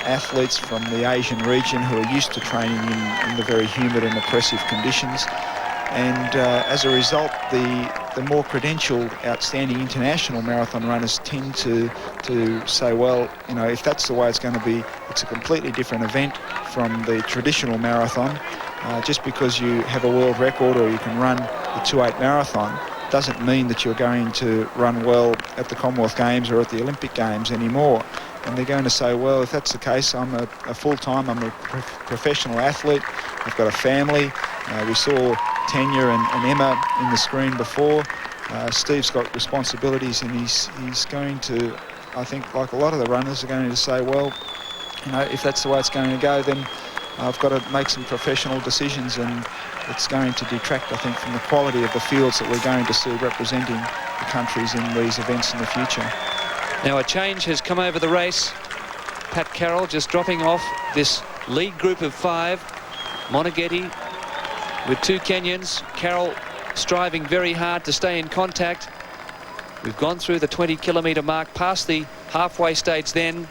athletes from the Asian region who are used to training in the very humid and oppressive conditions. And as a result, the more credentialed, outstanding international marathon runners tend to say, well, you know, if that's the way it's going to be, it's a completely different event from the traditional marathon. Just because you have a world record or you can run the 2:8 marathon doesn't mean that you're going to run well at the Commonwealth Games or at the Olympic Games anymore. And they're going to say, well, if that's the case, I'm a full-time, I'm a professional athlete, I've got a family. We saw Tanya and Emma in the screen before. Steve's got responsibilities, and he's going to, I think, like a lot of the runners, are going to say, well, you know, if that's the way it's going to go, then I've got to make some professional decisions, and it's going to detract, I think, from the quality of the fields that we're going to see representing the countries in these events in the future. Now a change has come over the race. Pat Carroll just dropping off this lead group of 5. Moneghetti with 2 Kenyans. Carroll striving very hard to stay in contact. We've gone through the 20-kilometre mark, past the halfway stage then,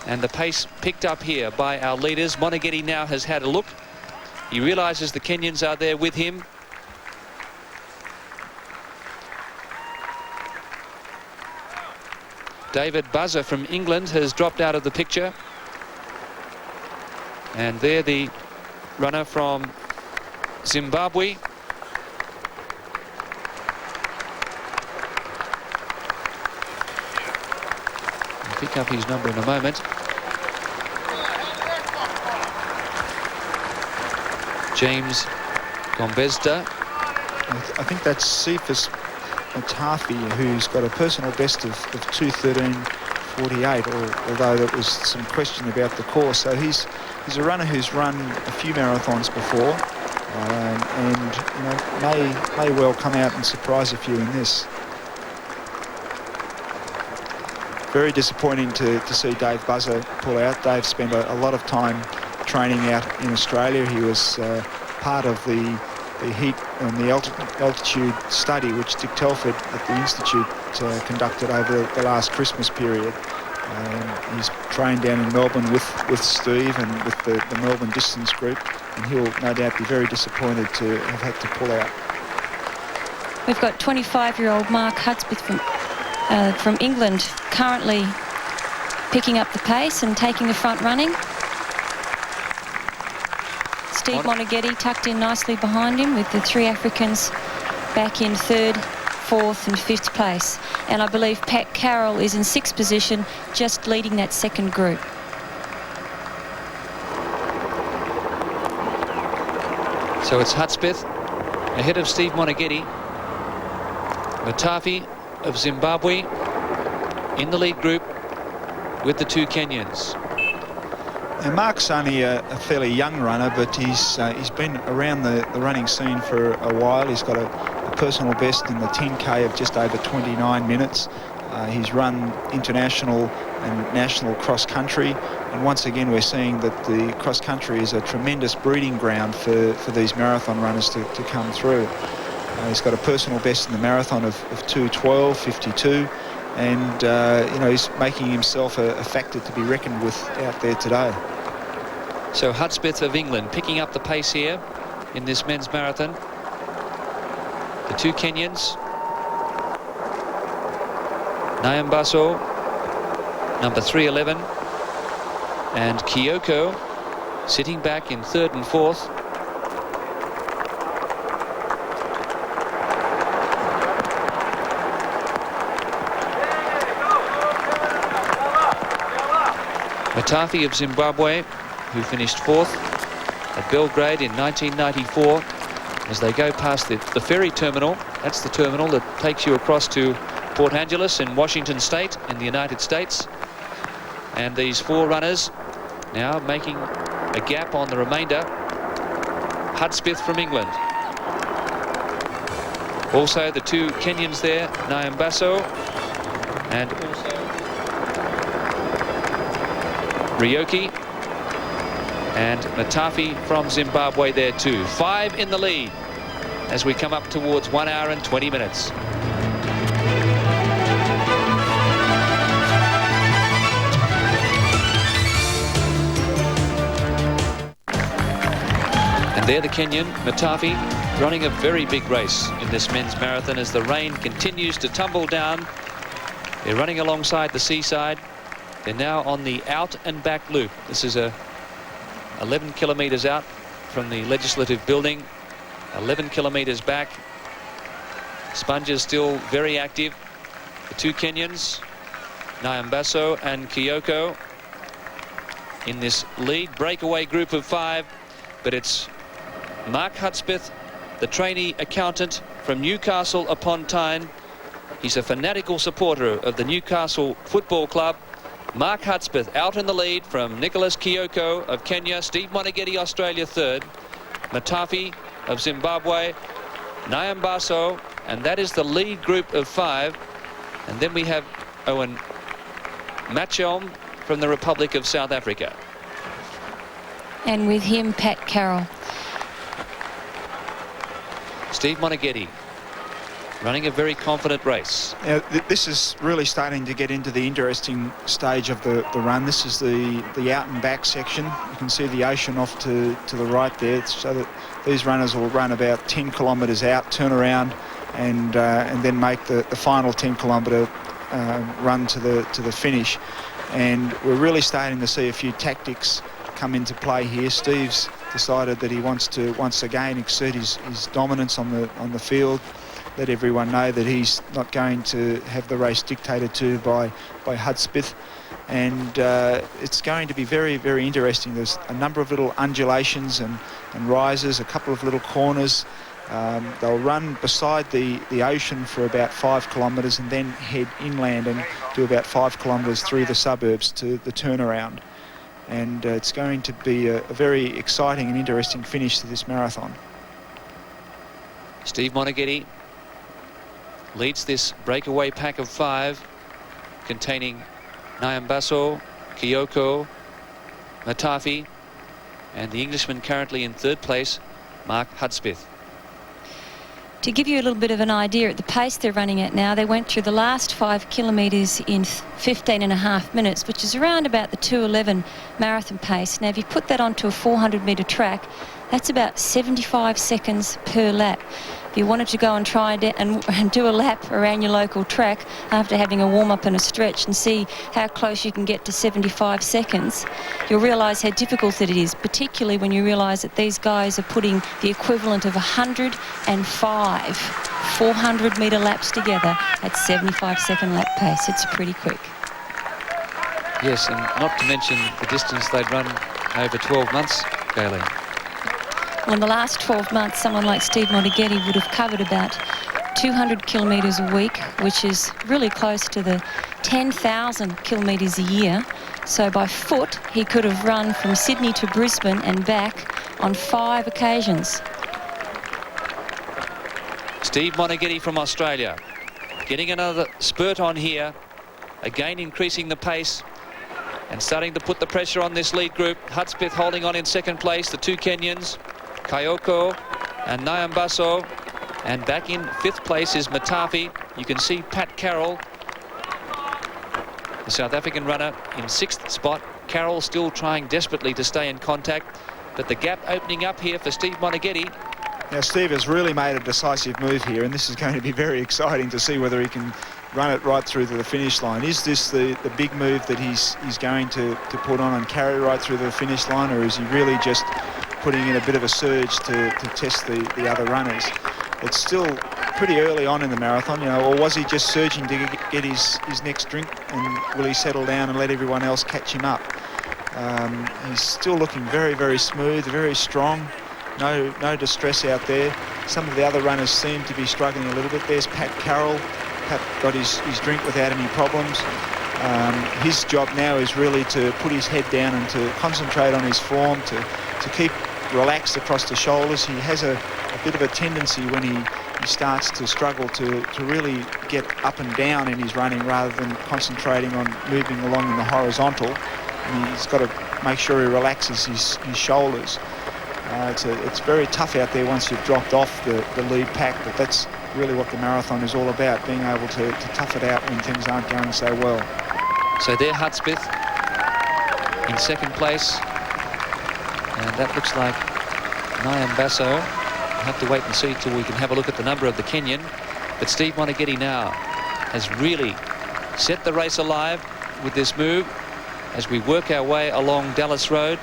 and the pace picked up here by our leaders. Moneghetti now has had a look. He realises the Kenyans are there with him. David Buzzer from England has dropped out of the picture. And there the runner from Zimbabwe. I'll pick up his number in a moment. James Gombezda. I think that's Cephas Matafi, who's got a personal best of 2:13.48, although there was some question about the course. So he's a runner who's run a few marathons before, and you know, may well come out and surprise a few in this. Very disappointing to see Dave Buzzer pull out. Dave spent a lot of time training out in Australia. He was part of the heat and the altitude study which Dick Telford at the Institute conducted over the last Christmas period. He's trained down in Melbourne with Steve and with the Melbourne distance group, and he'll no doubt be very disappointed to have had to pull out. We've got 25-year-old Mark Hudspith from England currently picking up the pace and taking the front running. Steve Moneghetti tucked in nicely behind him, with the three Africans back in 3rd, 4th and 5th place. And I believe Pat Carroll is in 6th position, just leading that second group. So it's Hudspith ahead of Steve Moneghetti. Matafi of Zimbabwe in the lead group with the two Kenyans. And Mark's only a fairly young runner, but he's been around the running scene for a while. He's got a personal best in the 10K of just over 29 minutes. He's run international and national cross-country, and once again we're seeing that the cross-country is a tremendous breeding ground for these marathon runners to come through. He's got a personal best in the marathon of 2:12.52, and you know, he's making himself a factor to be reckoned with out there today. So Hudspith of England picking up the pace here in this men's marathon. The two Kenyans, Nyambaso, number 311, and Kioko sitting back in 3rd and 4th. Matafi of Zimbabwe, who finished 4th at Belgrade in 1994, as they go past the ferry terminal. That's the terminal that takes you across to Port Angeles in Washington State in the United States. And these four runners now making a gap on the remainder. Hudspith from England. Also the two Kenyans there, Nyambaso and also Ryoki, and Matafi from Zimbabwe there too. 5 in the lead as we come up towards 1 hour and 20 minutes. And there the Kenyan, Matafi, running a very big race in this men's marathon as the rain continues to tumble down. They're running alongside the seaside. They're now on the out and back loop. This is 11 kilometres out from the Legislative Building, 11 kilometres back. Sponges still very active. The two Kenyans, Nyambaso and Kioko, in this lead breakaway group of 5, but it's Mark Hudspith, the trainee accountant from Newcastle upon Tyne. He's a fanatical supporter of the Newcastle Football Club. Mark Hudspith out in the lead from Nicolas Kioko of Kenya, Steve Moneghetti, Australia 3rd, Matafi of Zimbabwe, Nyambaso, and that is the lead group of 5. And then we have Owen Machelm from the Republic of South Africa. And with him, Pat Carroll. Steve Moneghetti running a very confident race. Now, this is really starting to get into the interesting stage of the run. This is the out and back section. You can see the ocean off to the right there, so that these runners will run about 10 kilometres out, turn around, and then make the final 10-kilometre run to the finish. And we're really starting to see a few tactics come into play here. Steve's decided that he wants to once again exert his dominance on the field. Let everyone know that he's not going to have the race dictated to by Hudspith. and it's going to be very, very interesting. There's a number of little undulations and rises, a couple of little corners. They'll run beside the ocean for about 5 kilometres and then head inland and do about 5 kilometres through the suburbs to the turnaround. And it's going to be a very exciting and interesting finish to this marathon. Steve Moneghetti leads this breakaway pack of 5, containing Nyambaso, Kioko, Matafi, and the Englishman currently in 3rd place, Mark Hudspith. To give you a little bit of an idea at the pace they're running at now, they went through the last 5 kilometres in 15.5 minutes, which is around about the 2:11 marathon pace. Now, if you put that onto a 400-metre track, that's about 75 seconds per lap. If you wanted to go and try and do a lap around your local track after having a warm-up and a stretch and see how close you can get to 75 seconds, you'll realise how difficult it is, particularly when you realise that these guys are putting the equivalent of 105 400-metre laps together at 75-second lap pace. It's pretty quick. Yes, and not to mention the distance they'd run over 12 months, Gaylene. Well, in the last 12 months, someone like Steve Moneghetti would have covered about 200 kilometres a week, which is really close to the 10,000 kilometres a year. So by foot, he could have run from Sydney to Brisbane and back on 5 occasions. Steve Moneghetti from Australia, getting another spurt on here, again increasing the pace and starting to put the pressure on this lead group. Hudspith holding on in 2nd place, the 2 Kenyans, Kioko and Nyambaso, and back in 5th place is Matafi. You can see Pat Carroll, the South African runner, in 6th spot. Carroll still trying desperately to stay in contact, but the gap opening up here for Steve Moneghetti. Now, Steve has really made a decisive move here, and this is going to be very exciting to see whether he can run it right through to the finish line. Is this the big move that he's going to put on and carry right through to the finish line, or is he really just putting in a bit of a surge to test the other runners? It's still pretty early on in the marathon, you know, or was he just surging to get his next drink, and will he settle down and let everyone else catch him up? He's still looking very, very smooth, very strong. No distress out there. Some of the other runners seem to be struggling a little bit. There's Pat Carroll. Pat got his drink without any problems. His job now is really to put his head down and to concentrate on his form, to keep relaxed across the shoulders. He has a bit of a tendency when he starts to struggle to really get up and down in his running rather than concentrating on moving along in the horizontal. And he's got to make sure he relaxes his shoulders. It's very tough out there once you've dropped off the lead pack, but that's really what the marathon is all about, being able to tough it out when things aren't going so well. So there Hudspith in 2nd place, and that looks like Nyambaso. We'll have to wait and see till we can have a look at the number of the Kenyan, but Steve Moneghetti now has really set the race alive with this move as we work our way along Dallas Road.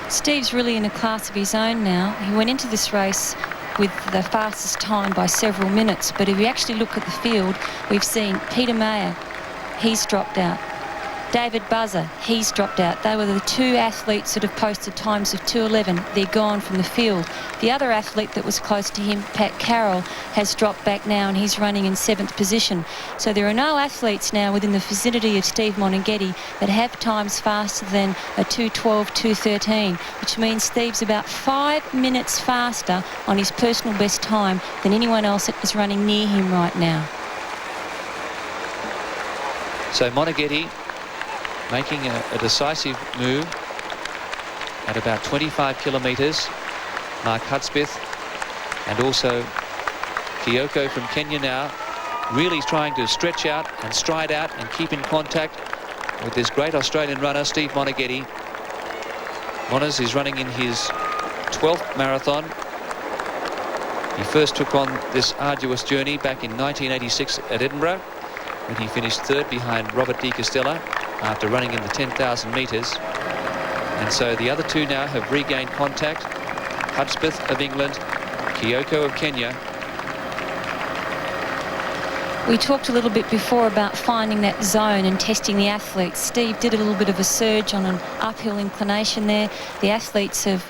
Steve's really in a class of his own now. He went into this race with the fastest time by several minutes, but if you actually look at the field, we've seen Peter Mayer, he's dropped out. David Buzzer, he's dropped out. They were the 2 athletes that have posted times of 2:11. They're gone from the field. The other athlete that was close to him, Pat Carroll, has dropped back now and he's running in 7th position. So there are no athletes now within the vicinity of Steve Moneghetti that have times faster than a 2:12, 2:13, which means Steve's about 5 minutes faster on his personal best time than anyone else that is running near him right now. So Moneghetti making a decisive move at about 25 kilometres. Mark Hudspith and also Kioko from Kenya now really trying to stretch out and stride out and keep in contact with this great Australian runner, Steve Moneghetti. Monas is running in his 12th marathon. He first took on this arduous journey back in 1986 at Edinburgh, when he finished 3rd behind Robert De Castella after running in the 10,000 metres. And so the other 2 now have regained contact. Hudspith of England, Kioko of Kenya. We talked a little bit before about finding that zone and testing the athletes. Steve did a little bit of a surge on an uphill inclination there. The athletes have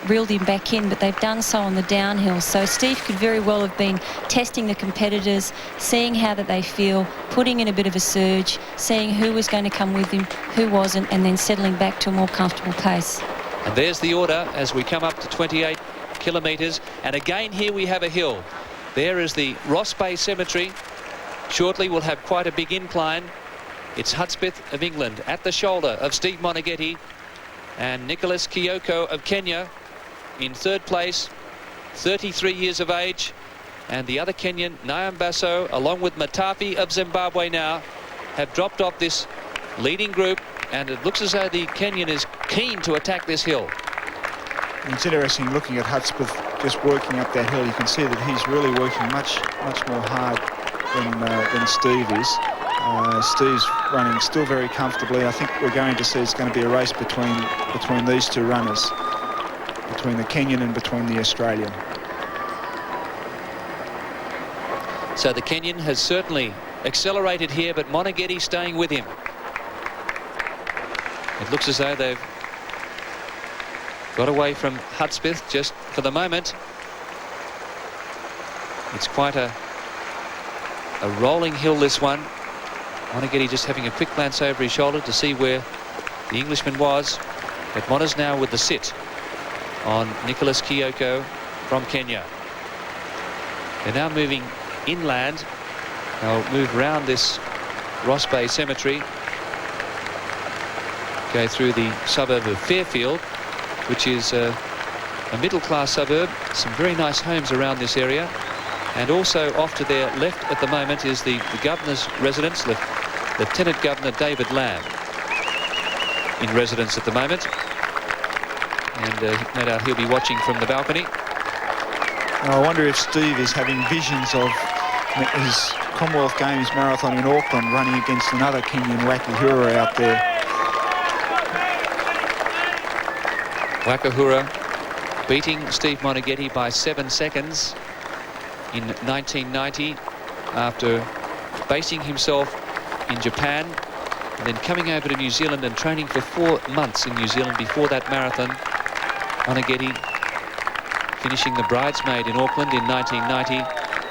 reeled him back in, but they've done so on the downhill. So Steve could very well have been testing the competitors, seeing how that they feel, putting in a bit of a surge, seeing who was going to come with him, who wasn't, and then settling back to a more comfortable pace. And there's the order as we come up to 28 kilometres. And again, here we have a hill. There is the Ross Bay Cemetery. Shortly we'll have quite a big incline. It's Hudspith of England at the shoulder of Steve Moneghetti, and Nicolas Kioko of Kenya in third place, 33 years of age. And the other Kenyan, Nyambaso, along with Matafi of Zimbabwe now, have dropped off this leading group, and it looks as though the Kenyan is keen to attack this hill. It's interesting looking at Hudspith just working up that hill. You can see that he's really working much more hard than Steve is. Steve's running still very comfortably. I think we're going to see it's going to be a race between these two runners, between the Kenyan and between the Australian. So the Kenyan has certainly accelerated here, but Moneghetti staying with him. It looks as though they've got away from Hudspith just for the moment. It's quite a rolling hill, this one. Moneghetti just having a quick glance over his shoulder to see where the Englishman was. But Mona's now with the sit on Nicolas Kioko from Kenya. They're now moving inland. They'll move around this Ross Bay Cemetery, go through the suburb of Fairfield, which is a middle-class suburb. Some very nice homes around this area. And also off to their left at the moment is the Governor's residence, Lieutenant Governor David Lamb in residence at the moment. And no doubt he'll be watching from the balcony. I wonder if Steve is having visions of his Commonwealth Games marathon in Auckland running against another Kenyan, Wakahura, out there. Wakahura beating Steve Moneghetti by 7 seconds in 1990 after basing himself in Japan and then coming over to New Zealand and training for 4 months in New Zealand before that marathon. Moneghetti finishing the bridesmaid in Auckland in 1990.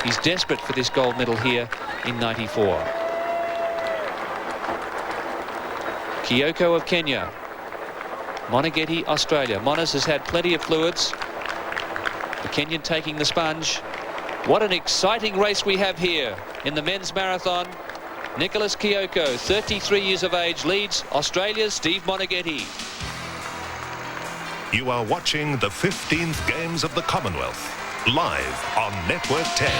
He's desperate for this gold medal here in 94. Kioko of Kenya, Moneghetti, Australia. Monas has had plenty of fluids. The Kenyan taking the sponge. What an exciting race we have here in the men's marathon. Nicolas Kioko, 33 years of age, leads Australia's Steve Moneghetti. You are watching the 15th Games of the Commonwealth, live on Network 10.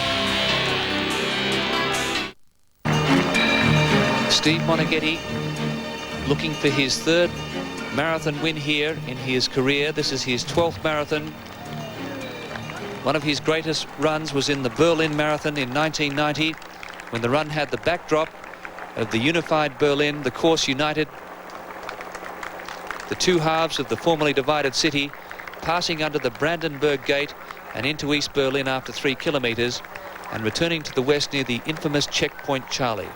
Steve Moneghetti looking for his third marathon win here in his career. This is his 12th marathon. One of his greatest runs was in the Berlin Marathon in 1990, when the run had the backdrop of the unified Berlin. The course united the two halves of the formerly divided city, passing under the Brandenburg Gate and into East Berlin after 3 kilometres and returning to the west near the infamous checkpoint Charlie.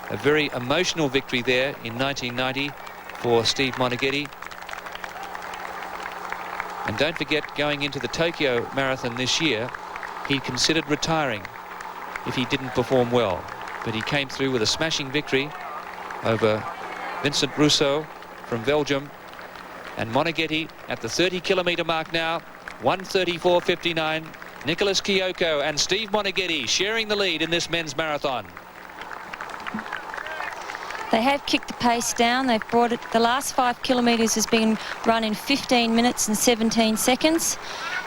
A very emotional victory there in 1990 for Steve Moneghetti. And don't forget, going into the Tokyo Marathon this year, he considered retiring if he didn't perform well. But he came through with a smashing victory over Vincent Rousseau from Belgium. And Moneghetti at the 30-kilometre mark now, 1:34.59. Nicolas Kioko and Steve Moneghetti sharing the lead in this men's marathon. They have kicked the pace down. They've brought it. The last 5 kilometres has been run in 15 minutes and 17 seconds.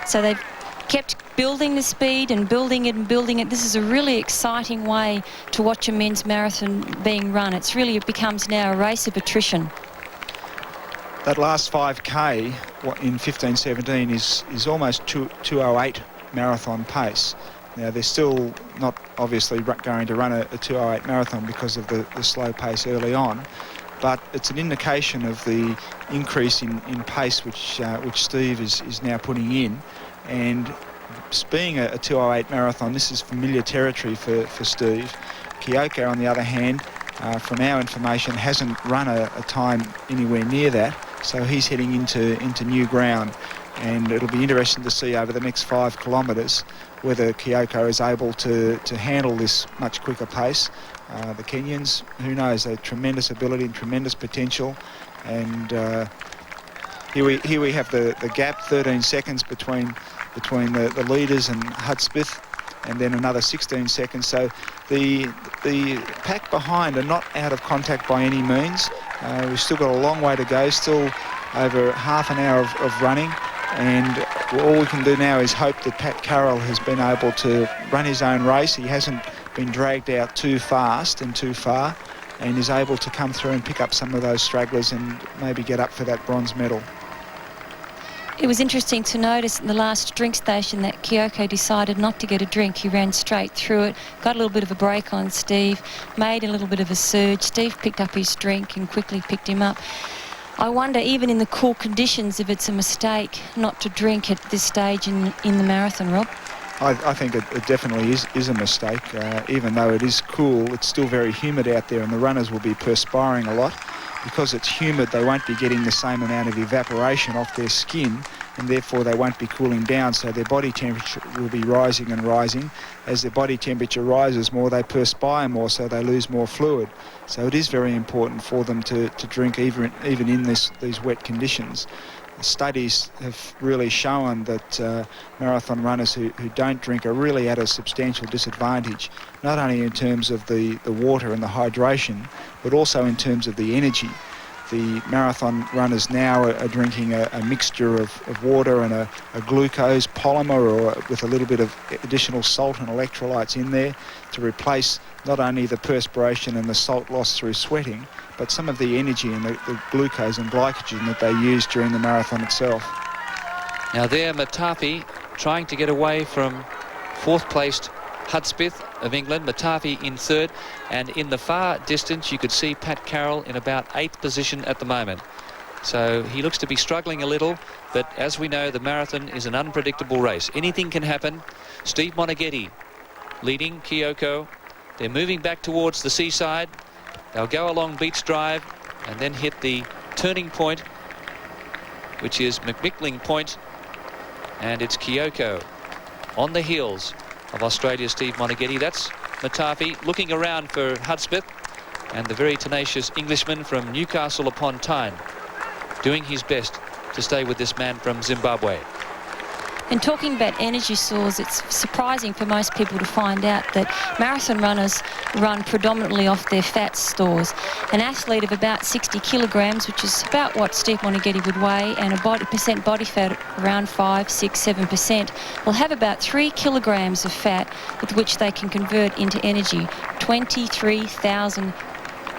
So they've kept building the speed and building it and building it. This is a really exciting way to watch a men's marathon being run. It becomes now a race of attrition. That last 5K in 15:17 is almost 2:08 marathon pace. Now, they're still not obviously going to run a 2:08 marathon because of the slow pace early on, but it's an indication of the increase in pace which Steve is now putting in. And being a 2:08 marathon, this is familiar territory for Steve. Kioko, on the other hand, from our information, hasn't run a time anywhere near that, so he's heading into new ground. And it'll be interesting to see over the next 5 kilometres whether Kioko is able to handle this much quicker pace. The Kenyans, who knows, they have tremendous ability and tremendous potential. And here we have the gap, 13 seconds between the leaders and Hudspith, and then another 16 seconds. So the pack behind are not out of contact by any means. We've still got a long way to go, still over half an hour of running, and all we can do now is hope that Pat Carroll has been able to run his own race. He hasn't been dragged out too fast and too far, and is able to come through and pick up some of those stragglers and maybe get up for that bronze medal. It was interesting to notice in the last drink station that Kioko decided not to get a drink. He ran straight through it, got a little bit of a break on Steve, made a little bit of a surge. Steve picked up his drink and quickly picked him up. I wonder, even in the cool conditions, if it's a mistake not to drink at this stage in the marathon, Rob. I think it definitely is a mistake. Even though it is cool, it's still very humid out there, and the runners will be perspiring a lot. Because it's humid, they won't be getting the same amount of evaporation off their skin, and therefore they won't be cooling down, so their body temperature will be rising and rising. As their body temperature rises more, they perspire more, so they lose more fluid. So it is very important for them to drink even in these wet conditions. Studies have really shown that marathon runners who don't drink are really at a substantial disadvantage, not only in terms of the water and the hydration, but also in terms of the energy. The marathon runners now are drinking a mixture of water and a glucose polymer, or with a little bit of additional salt and electrolytes in there to replace not only the perspiration and the salt loss through sweating, but some of the energy and the glucose and glycogen that they use during the marathon itself. Now there, Matafi trying to get away from 4th placed Hudspith of England, Matafi in 3rd, and in the far distance you could see Pat Carroll in about 8th position at the moment. So he looks to be struggling a little, but as we know, the marathon is an unpredictable race. Anything can happen. Steve Moneghetti leading Kioko. They're moving back towards the seaside. They'll go along Beach Drive and then hit the turning point, which is McMickling Point, and it's Kioko on the heels of Australia's Steve Moneghetti. That's Matafi looking around for Hudspith, and the very tenacious Englishman from Newcastle upon Tyne doing his best to stay with this man from Zimbabwe. And talking about energy sources, it's surprising for most people to find out that marathon runners run predominantly off their fat stores. An athlete of about 60 kilograms, which is about what Steve Moneghetti would weigh, and a body fat around 5, 6, 7%, will have about 3 kilograms of fat with which they can convert into energy, 23,000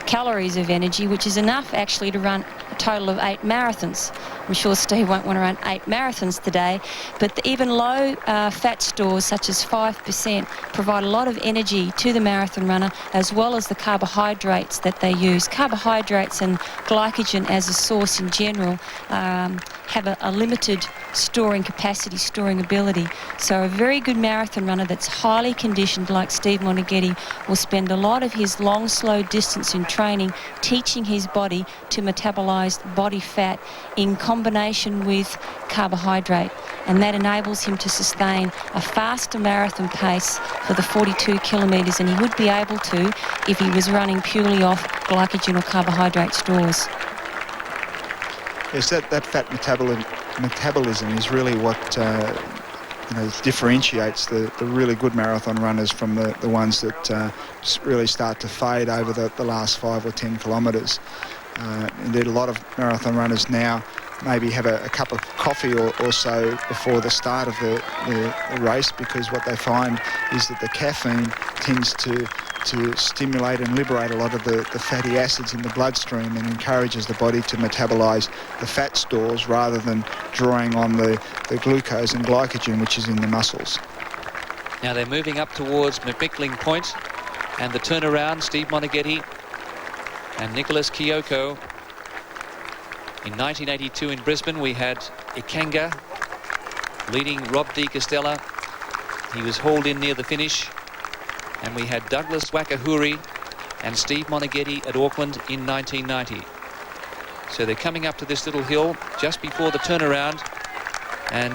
calories of energy, which is enough actually to run a total of 8 marathons. I'm sure Steve won't want to run 8 marathons today, but even low fat stores such as 5% provide a lot of energy to the marathon runner, as well as the carbohydrates that they use. Carbohydrates and glycogen as a source in general have a limited storing capacity, storing ability. So a very good marathon runner that's highly conditioned like Steve Moneghetti will spend a lot of his long, slow distance in training teaching his body to metabolize body fat in combination with carbohydrate, and that enables him to sustain a faster marathon pace for the 42 kilometres than he would be able to if he was running purely off glycogen or carbohydrate stores. Yes, that fat metabolism is really what differentiates the really good marathon runners from the ones that really start to fade over the last 5 or 10 kilometres. Indeed, a lot of marathon runners now maybe have a cup of coffee or so before the start of the race, because what they find is that the caffeine tends to stimulate and liberate a lot of the fatty acids in the bloodstream, and encourages the body to metabolise the fat stores rather than drawing on the glucose and glycogen which is in the muscles. Now they're moving up towards McMickling Point, and the turnaround, Steve Moneghetti and Nicolas Kioko. In 1982 in Brisbane, we had Ikanga leading Rob de Castella. He was hauled in near the finish and we had Douglas Wakahuri and Steve Moneghetti at Auckland in 1990. So they're coming up to this little hill just before the turnaround, and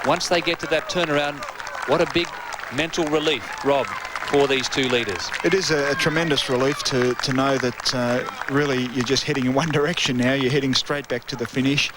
once they get to that turnaround, what a big mental relief, Rob, for these two leaders. It is a tremendous relief to know that really you're just heading in one direction now. You're heading straight back to the finish.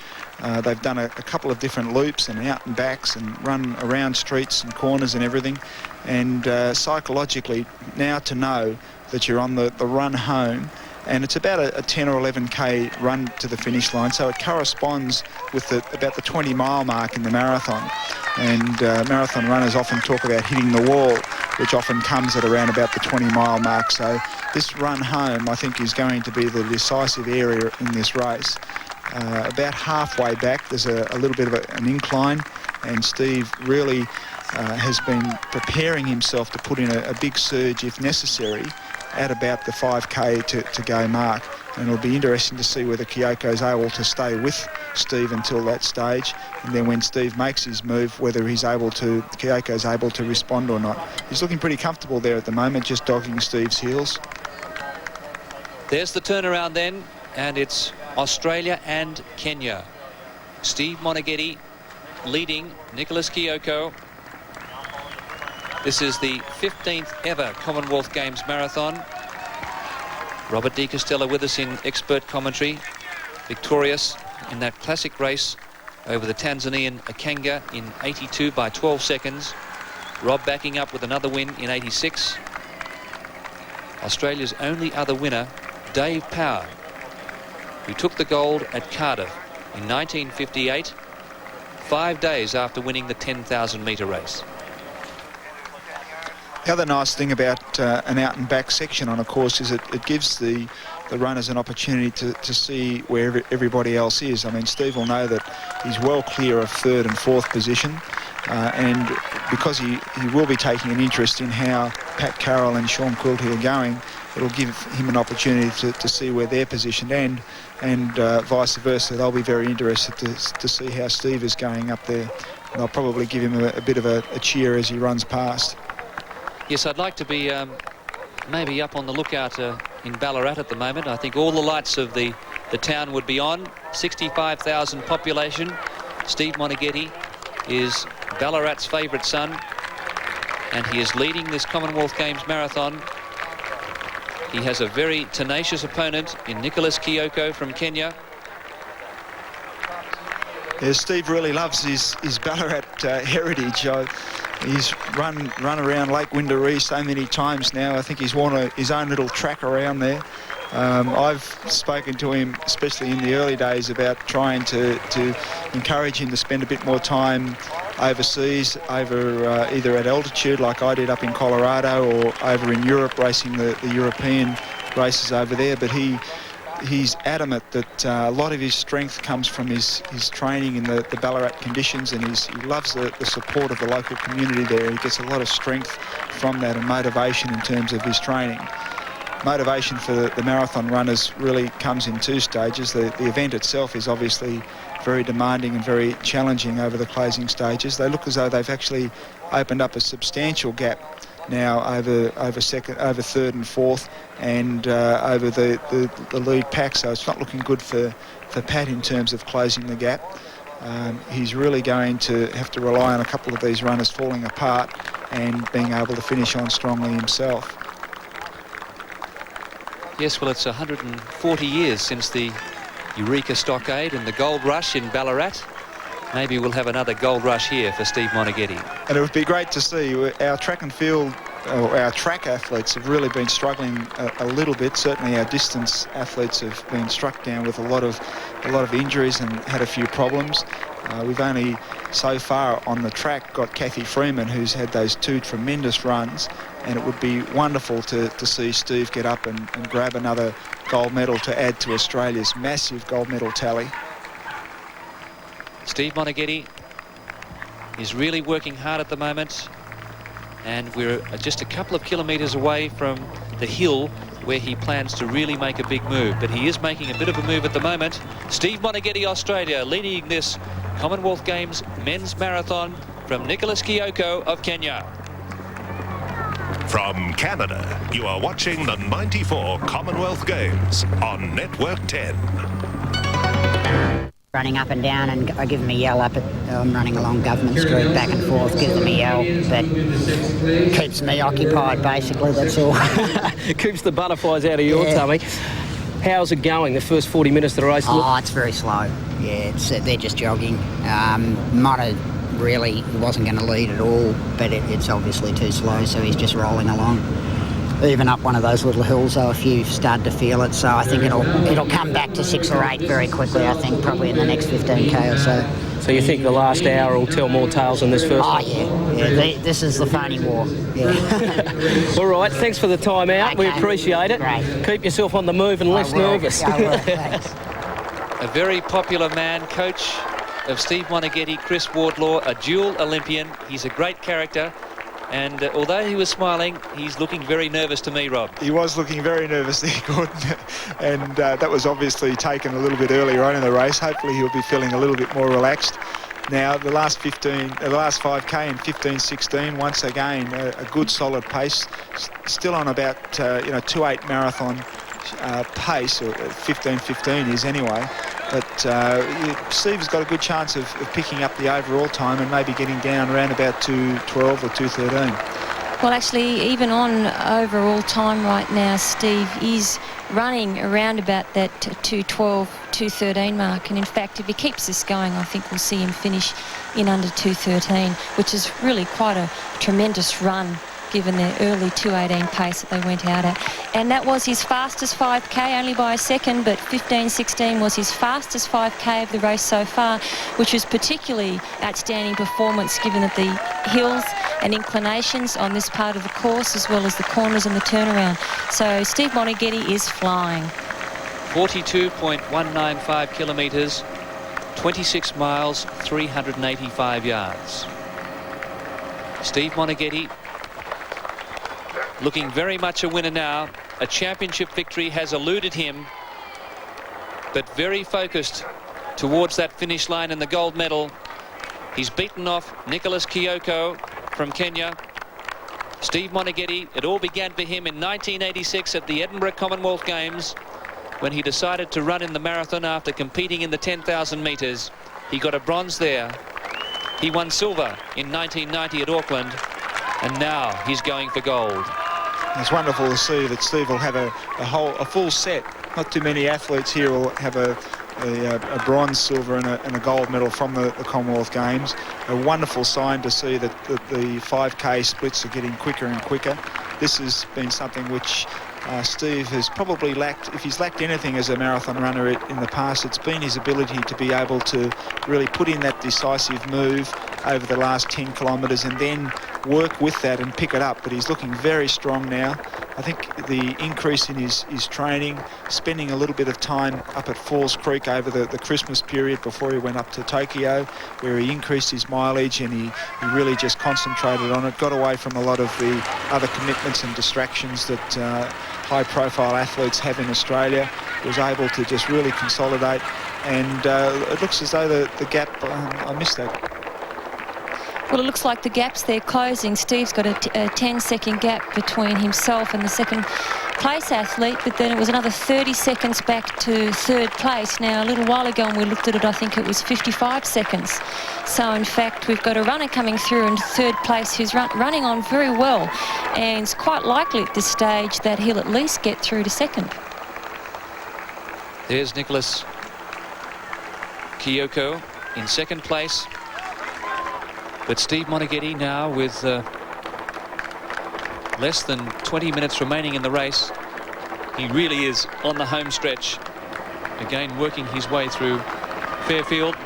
They've done a couple of different loops and out and backs and run around streets and corners and everything. And psychologically, now to know that you're on the run home, and it's about a 10 or 11k run to the finish line, so it corresponds with about the 20-mile mark in the marathon. And marathon runners often talk about hitting the wall, which often comes at around about the 20-mile mark. So this run home, I think, is going to be the decisive area in this race. About halfway back, there's a little bit of an incline, and Steve really has been preparing himself to put in a big surge if necessary at about the 5k to go mark. And it'll be interesting to see whether Kioko's able to stay with Steve until that stage, and then when Steve makes his move, whether Kioko's able to respond or not. He's looking pretty comfortable there at the moment, just dogging Steve's heels. There's the turnaround then, and it's Australia and Kenya. Steve Moneghetti leading Nicolas Kioko. This is the 15th ever Commonwealth Games marathon. Robert De Castella with us in expert commentary, victorious in that classic race over the Tanzanian Akanga in 82 by 12 seconds. Rob backing up with another win in 86. Australia's only other winner, Dave Power, who took the gold at Cardiff in 1958, 5 days after winning the 10,000 metre race. The other nice thing about an out and back section on a course is it gives the runners an opportunity to see where everybody else is. I mean, Steve will know that he's well clear of third and fourth position, and because he will be taking an interest in how Pat Carroll and Sean Quilty are going, it'll give him an opportunity to see where they're positioned, and vice versa. They'll be very interested to see how Steve is going up there, and they'll probably give him a bit of a cheer as he runs past. Yes, I'd like to be maybe up on the lookout in Ballarat at the moment. I think all the lights of the town would be on. 65,000 population. Steve Moneghetti is Ballarat's favourite son, and he is leading this Commonwealth Games marathon. He has a very tenacious opponent in Nicolas Kioko from Kenya. Yeah, Steve really loves his Ballarat heritage. He's run around Lake Windaree so many times now. I think he's worn his own little track around there. I've spoken to him, especially in the early days, about trying to encourage him to spend a bit more time overseas, over either at altitude like I did up in Colorado, or over in Europe racing the European races over there. But he's adamant that a lot of his strength comes from his training in the Ballarat conditions, and he loves the support of the local community there. He gets a lot of strength from that and motivation in terms of his training. Motivation for the marathon runners really comes in two stages. The event itself is obviously very demanding and very challenging over the closing stages. They look as though they've actually opened up a substantial gap now over third and fourth, and over the lead pack, so it's not looking good for Pat in terms of closing the gap. He's really going to have to rely on a couple of these runners falling apart and being able to finish on strongly himself. Yes, well, it's 140 years since the Eureka Stockade and the gold rush in Ballarat. Maybe we'll have another gold rush here for Steve Moneghetti. And it would be great to see. Our track and field, or our track athletes, have really been struggling a little bit. Certainly our distance athletes have been struck down with a lot of injuries and had a few problems. We've only so far on the track got Kathy Freeman, who's had those two tremendous runs, and it would be wonderful to see Steve get up and grab another gold medal to add to Australia's massive gold medal tally. Steve Moneghetti is really working hard at the moment, and we're just a couple of kilometres away from the hill where he plans to really make a big move. But he is making a bit of a move at the moment. Steve Moneghetti, Australia, leading this Commonwealth Games men's marathon from Nicolas Kioko of Kenya. From Canada, you are watching the 94 Commonwealth Games on Network 10. Running up and down and give them a yell up at, I'm running along Government Street back and forth, give them a yell, but keeps me occupied basically, that's all. Keeps the butterflies out of your tummy. How's it going, the first 40 minutes of the race? Oh, it's very slow. Yeah, they're just jogging. Motta really wasn't going to lead at all, but it's obviously too slow, so he's just rolling along. Even up one of those little hills, though, a few started to feel it, so I think it'll come back to 6 or 8 very quickly, I think, probably in the next 15k or so. So you think the last hour will tell more tales than this first one? Oh, yeah. This is the phony war. Yeah. All right, thanks for the time out. Okay. We appreciate it. Great. Keep yourself on the move and less nervous. I will, thanks. A very popular man, coach of Steve Moneghetti, Chris Wardlaw, a dual Olympian. He's a great character. And although he was smiling, he's looking very nervous to me, Rob. He was looking very nervous there, Gordon. And that was obviously taken a little bit earlier on in the race. Hopefully he'll be feeling a little bit more relaxed. Now, the last 5K in 15:16, once again, a good solid pace. Still on about, 2:08 marathon pace, or 15:15 is anyway. But Steve's got a good chance of picking up the overall time and maybe getting down around about 2:12 or 2:13. Well, actually, even on overall time right now, Steve is running around about that 2:12, 2:13 mark. And in fact, if he keeps this going, I think we'll see him finish in under 2:13, which is really quite a tremendous run given their early 2:18 pace that they went out at. And that was his fastest 5K, only by a second, but 15:16 was his fastest 5K of the race so far, which was particularly outstanding performance given that the hills and inclinations on this part of the course, as well as the corners and the turnaround. So Steve Moneghetti is flying. 42.195 kilometres, 26 miles, 385 yards. Steve Moneghetti looking very much a winner now. A championship victory has eluded him, but very focused towards that finish line and the gold medal. He's beaten off Nicolas Kioko from Kenya. Steve Moneghetti, it all began for him in 1986 at the Edinburgh Commonwealth Games when he decided to run in the marathon after competing in the 10,000 metres. He got a bronze there. He won silver in 1990 at Auckland, and now he's going for gold. It's wonderful to see that Steve will have a full set. Not too many athletes here will have a bronze, silver and a gold medal from the Commonwealth Games. A wonderful sign to see that the 5K splits are getting quicker and quicker. This has been something which Steve has probably lacked. If he's lacked anything as a marathon runner in the past, it's been his ability to be able to really put in that decisive move over the last 10 kilometres and then work with that and pick it up. But he's looking very strong now. I think the increase in his training, spending a little bit of time up at Falls Creek over the Christmas period before he went up to Tokyo, where he increased his mileage and he really just concentrated on it, got away from a lot of the other commitments and distractions that high-profile athletes have in Australia, was able to just really consolidate. And it looks as though the gap, I missed that. Well, it looks like the gaps they're closing. Steve's got a 10-second gap between himself and the second place athlete, but then it was another 30 seconds back to third place. Now, a little while ago when we looked at it, I think it was 55 seconds. So, in fact, we've got a runner coming through in third place who's running on very well, and it's quite likely at this stage that he'll at least get through to second. There's Nicolas Kioko in second place. But Steve Moneghetti now with less than 20 minutes remaining in the race. He really is on the home stretch. Again, working his way through Fairfield.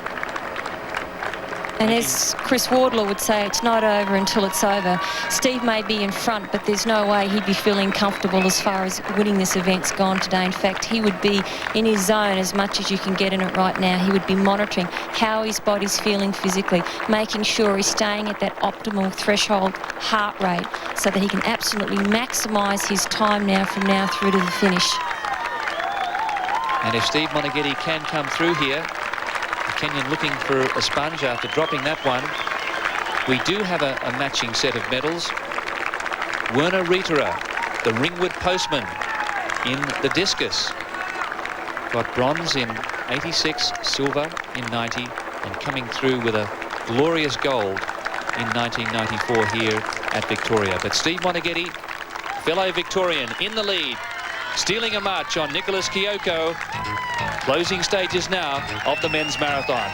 And as Chris Wardlaw would say, it's not over until it's over. Steve may be in front, but there's no way he'd be feeling comfortable as far as winning this event's gone today. In fact, he would be in his zone as much as you can get in it right now. He would be monitoring how his body's feeling physically, making sure he's staying at that optimal threshold heart rate so that he can absolutely maximise his time now from now through to the finish. And if Steve Moneghetti can come through here, Kenyan looking for a sponge after dropping that one. We do have a matching set of medals. Werner Rieterer, the ringwood postman in the discus, got bronze in 86, silver in 90, and coming through with a glorious gold in 1994 here at Victoria. But Steve Moneghetti, fellow Victorian, in the lead, stealing a march on Nicolas Kioko. Closing stages now of the men's marathon.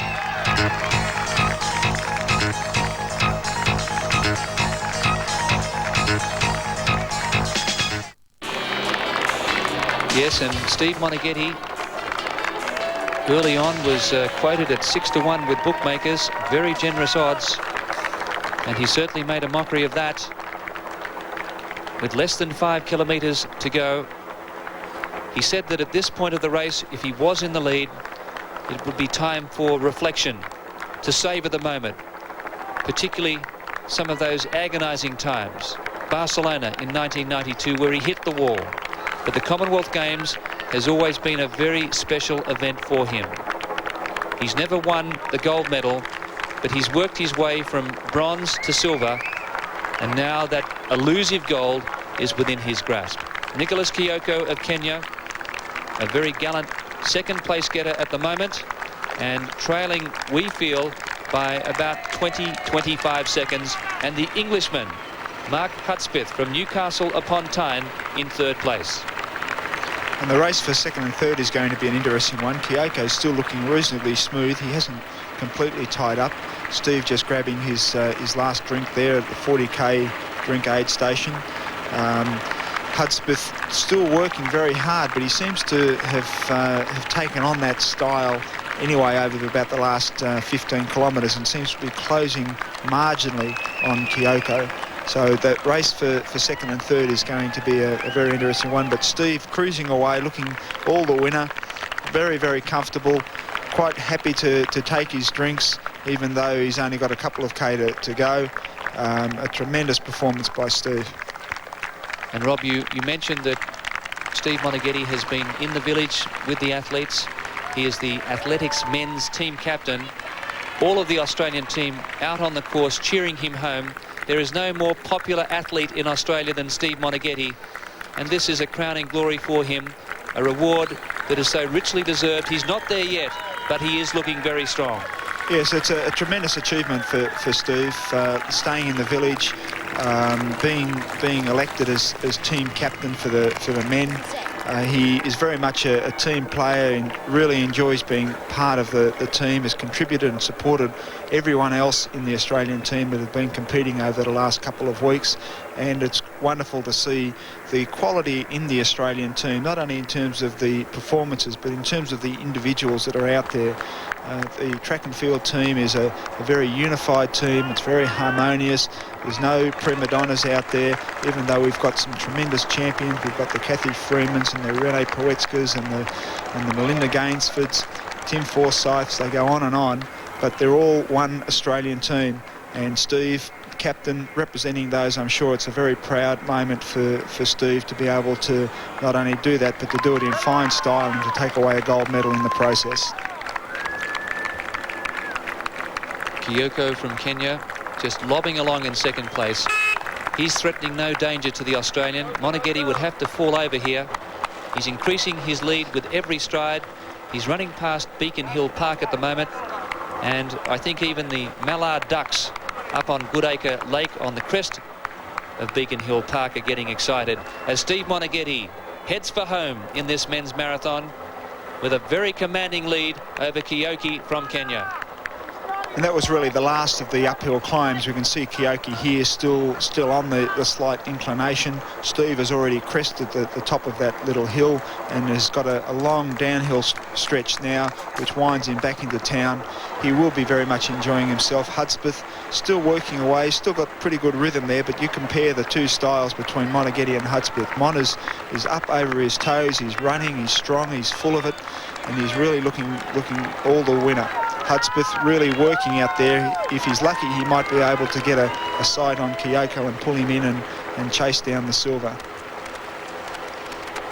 Yes, and Steve Moneghetti early on was quoted at 6-1 with bookmakers, very generous odds, and he certainly made a mockery of that. With less than 5 kilometres to go, he said that at this point of the race, if he was in the lead, it would be time for reflection, to savour the moment, particularly some of those agonising times. Barcelona in 1992, where he hit the wall. But the Commonwealth Games has always been a very special event for him. He's never won the gold medal, but he's worked his way from bronze to silver, and now that elusive gold is within his grasp. Nicolas Kioko of Kenya, a very gallant second place getter at the moment, and trailing, we feel, by about 20-25 seconds, and the Englishman Mark Hudspith from Newcastle upon Tyne in third place. And the race for second and third is going to be an interesting one. Kioko's still looking reasonably smooth. He hasn't completely tied up. Steve just grabbing his last drink there at the 40k drink aid station. Hudspith still working very hard, but he seems to have taken on that style anyway over about the last 15 kilometres, and seems to be closing marginally on Kioko. So that race for second and third is going to be a very interesting one. But Steve cruising away, looking all the winner, very, very comfortable, quite happy to take his drinks, even though he's only got a couple of K to go. A tremendous performance by Steve. And Rob, you mentioned that Steve Moneghetti has been in the village with the athletes. He is the athletics men's team captain. All of the Australian team out on the course cheering him home. There is no more popular athlete in Australia than Steve Moneghetti, and this is a crowning glory for him, a reward that is so richly deserved. He's not there yet, but he is looking very strong. Yes, it's a tremendous achievement for Steve, staying in the village, being elected as team captain for the men. He is very much a team player and really enjoys being part of the team, has contributed and supported everyone else in the Australian team that have been competing over the last couple of weeks. And it's wonderful to see the quality in the Australian team, not only in terms of the performances, but in terms of the individuals that are out there. The track and field team is a very unified team. It's very harmonious. There's no prima donnas out there, even though we've got some tremendous champions. We've got the Kathy Freemans and the Rene Poetskas and the Melinda Gainsfords, Tim Forsyths. They go on, but they're all one Australian team. And Steve, captain, representing those, I'm sure it's a very proud moment for Steve to be able to not only do that, but to do it in fine style and to take away a gold medal in the process. Kioko from Kenya just lobbing along in second place. He's threatening no danger to the Australian. Moneghetti would have to fall over here. He's increasing his lead with every stride. He's running past Beacon Hill Park at the moment, and I think even the mallard ducks up on Goodacre Lake on the crest of Beacon Hill Park are getting excited as Steve Moneghetti heads for home in this men's marathon with a very commanding lead over Kioko from Kenya. And that was really the last of the uphill climbs. We can see Kioko here still on the slight inclination. Steve has already crested the top of that little hill and has got a long downhill stretch now, which winds him back into town. He will be very much enjoying himself. Hudspith still working away, still got pretty good rhythm there, but you compare the two styles between Moneghetti and Hudspith. Mon is up over his toes, he's running, he's strong, he's full of it, and he's really looking all the winner. Hudspith really working out there. If he's lucky, he might be able to get a sight on Kioko and pull him in and chase down the silver.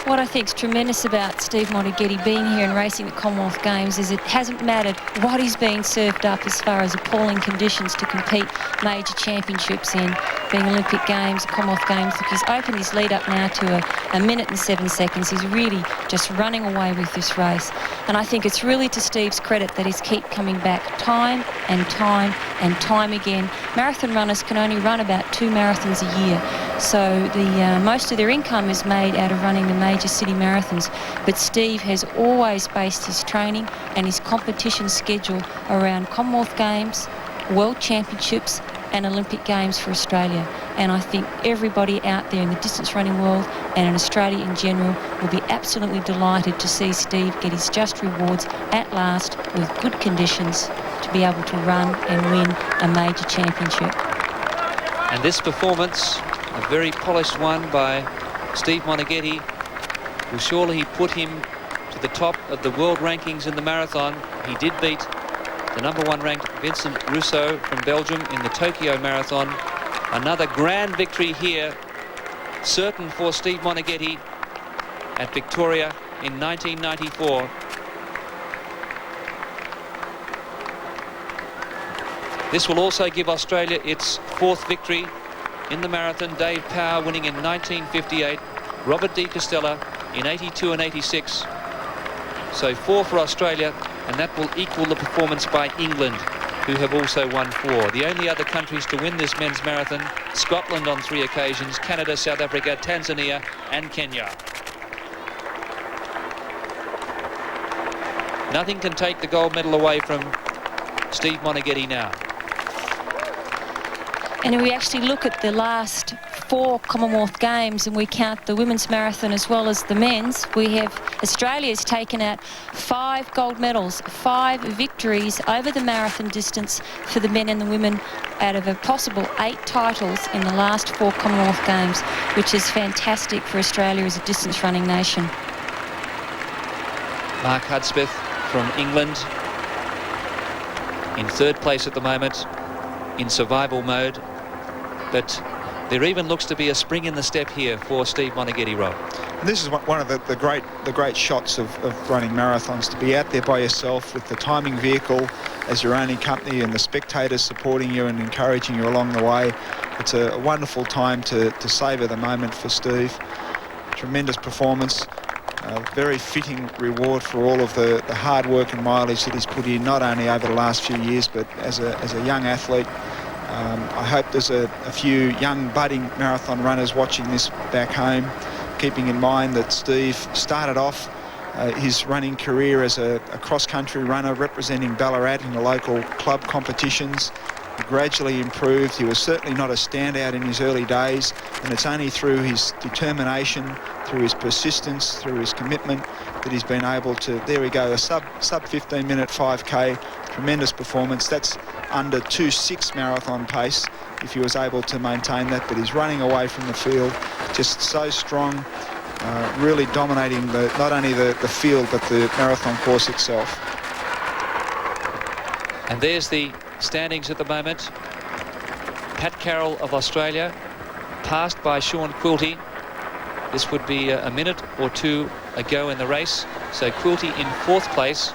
What I think is tremendous about Steve Moneghetti being here and racing at Commonwealth Games is it hasn't mattered what he's been served up as far as appalling conditions to compete major championships in, being Olympic Games, Commonwealth Games. Look, he's opened his lead up now to a minute and 7 seconds. He's really just running away with this race. And I think it's really to Steve's credit that he's keep coming back time and time and time again. Marathon runners can only run about 2 marathons a year. So most of their income is made out of running the major city marathons. But Steve has always based his training and his competition schedule around Commonwealth Games, World Championships and Olympic Games for Australia. And I think everybody out there in the distance running world and in Australia in general will be absolutely delighted to see Steve get his just rewards at last with good conditions to be able to run and win a major championship. And this performance, a very polished one by Steve Moneghetti, will surely put him to the top of the world rankings in the marathon. He did beat the #1 ranked Vincent Rousseau from Belgium in the Tokyo Marathon. Another grand victory here, certain for Steve Moneghetti at Victoria in 1994. This will also give Australia its 4th victory in the marathon. Dave Power winning in 1958, Robert De Castella in 82 and 86. So 4 for Australia, and that will equal the performance by England, who have also won 4. The only other countries to win this men's marathon: Scotland on 3 occasions, Canada, South Africa, Tanzania and Kenya. Nothing can take the gold medal away from Steve Moneghetti now. And if we actually look at the last 4 Commonwealth Games and we count the women's marathon as well as the men's, we have Australia's taken out 5 gold medals, 5 victories over the marathon distance for the men and the women out of a possible 8 titles in the last 4 Commonwealth Games, which is fantastic for Australia as a distance running nation. Mark Hudspith from England in 3rd place at the moment, in survival mode, but there even looks to be a spring in the step here for Steve Moneghetti, Rob. And this is one of the great shots of running marathons, to be out there by yourself with the timing vehicle as your only company and the spectators supporting you and encouraging you along the way. It's a wonderful time to savour the moment for Steve. Tremendous performance. Very fitting reward for all of the hard work and mileage that he's put in, not only over the last few years, but as a young athlete. I hope there's a few young budding marathon runners watching this back home, keeping in mind that Steve started off his running career as a cross-country runner representing Ballarat in the local club competitions. He gradually improved. He was certainly not a standout in his early days, and it's only through his determination, through his persistence, through his commitment that he's been able to, there we go, a sub 15-minute 5K, tremendous performance. That's under 2:06 marathon pace if he was able to maintain that, but he's running away from the field, just so strong, really dominating not only the field but the marathon course itself. And there's the standings at the moment. Pat Carroll of Australia, passed by Sean Quilty. This would be a minute or 2 ago in the race. So Quilty in 4th place,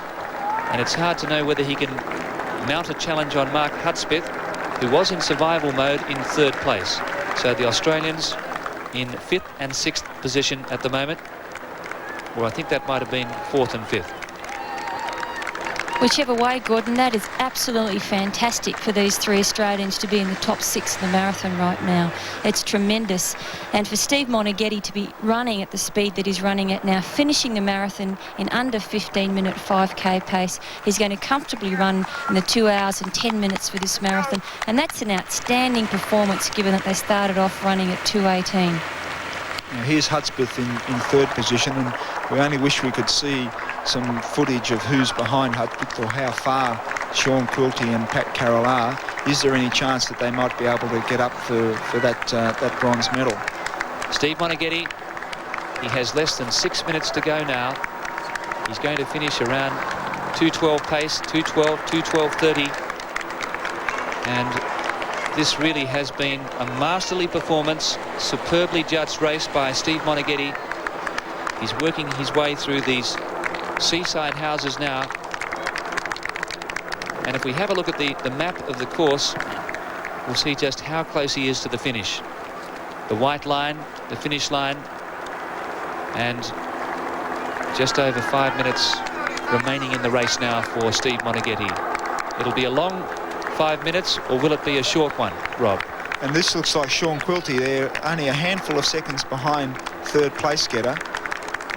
and it's hard to know whether he can mount a challenge on Mark Hudspith, who was in survival mode, in 3rd place. So the Australians in 5th and 6th position at the moment, or I think that might have been 4th and 5th. Whichever way, Gordon, that is absolutely fantastic for these 3 Australians to be in the top 6 in the marathon right now. It's tremendous. And for Steve Moneghetti to be running at the speed that he's running at now, finishing the marathon in under 15-minute 5K pace, he's going to comfortably run in the 2 hours and 10 minutes for this marathon. And that's an outstanding performance given that they started off running at 2:18. Now here's Hudspith in 3rd position, and we only wish we could see some footage of who's behind Hudspith or how far Sean Quilty and Pat Carroll are. Is there any chance that they might be able to get up for that bronze medal? Steve Moneghetti, he has less than 6 minutes to go now. He's going to finish around 2:12 pace, 2:12, 2:12:30. And this really has been a masterly performance, superbly judged race by Steve Moneghetti. He's working his way through these seaside houses now. And if we have a look at the map of the course, we'll see just how close he is to the finish. The white line, the finish line, and just over 5 minutes remaining in the race now for Steve Moneghetti. It'll be a long 5 minutes, or will it be a short one, Rob? And this looks like Sean Quilty there, only a handful of seconds behind third place getter.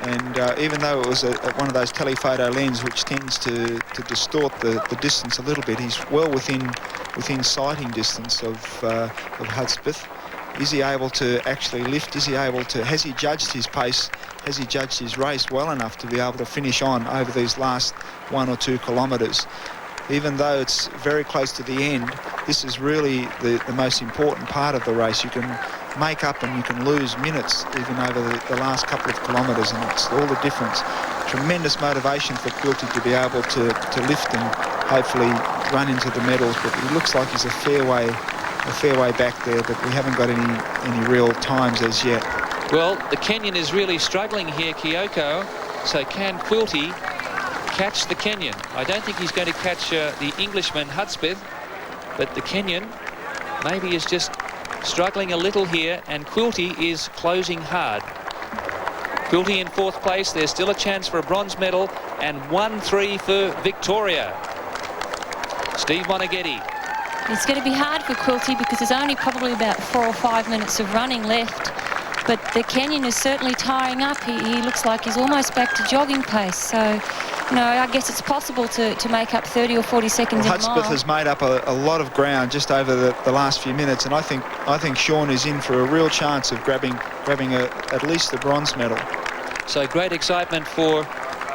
And even though it was one of those telephoto lenses which tends to distort the distance a little bit, he's well within sighting distance of Hudspith. Is he able to actually lift? Is he able to? Has he judged his pace? Has he judged his race well enough to be able to finish on over these last 1 or 2 kilometres? Even though it's very close to the end, this is really the most important part of the race. You can make up and you can lose minutes even over the last couple of kilometres, and it's all the difference. Tremendous motivation for Quilty to be able to lift and hopefully run into the medals, but it looks like he's a fair way back there, but we haven't got any real times as yet. Well, the Kenyan is really struggling here, Kioko, so can Quilty catch the Kenyan? I don't think he's going to catch the Englishman Hudspith, but the Kenyan maybe is just struggling a little here, and Quilty is closing hard. Quilty in 4th place. There's still a chance for a bronze medal, and 1-3 for Victoria. Steve Moneghetti. It's going to be hard for Quilty because there's only probably about 4 or 5 minutes of running left. But the Kenyan is certainly tiring up. He looks like he's almost back to jogging pace. So, you know, I guess it's possible to make up 30 or 40 seconds a mile. Hudspith has made up a lot of ground just over the last few minutes, and I think Sean is in for a real chance of grabbing at least the bronze medal. So great excitement for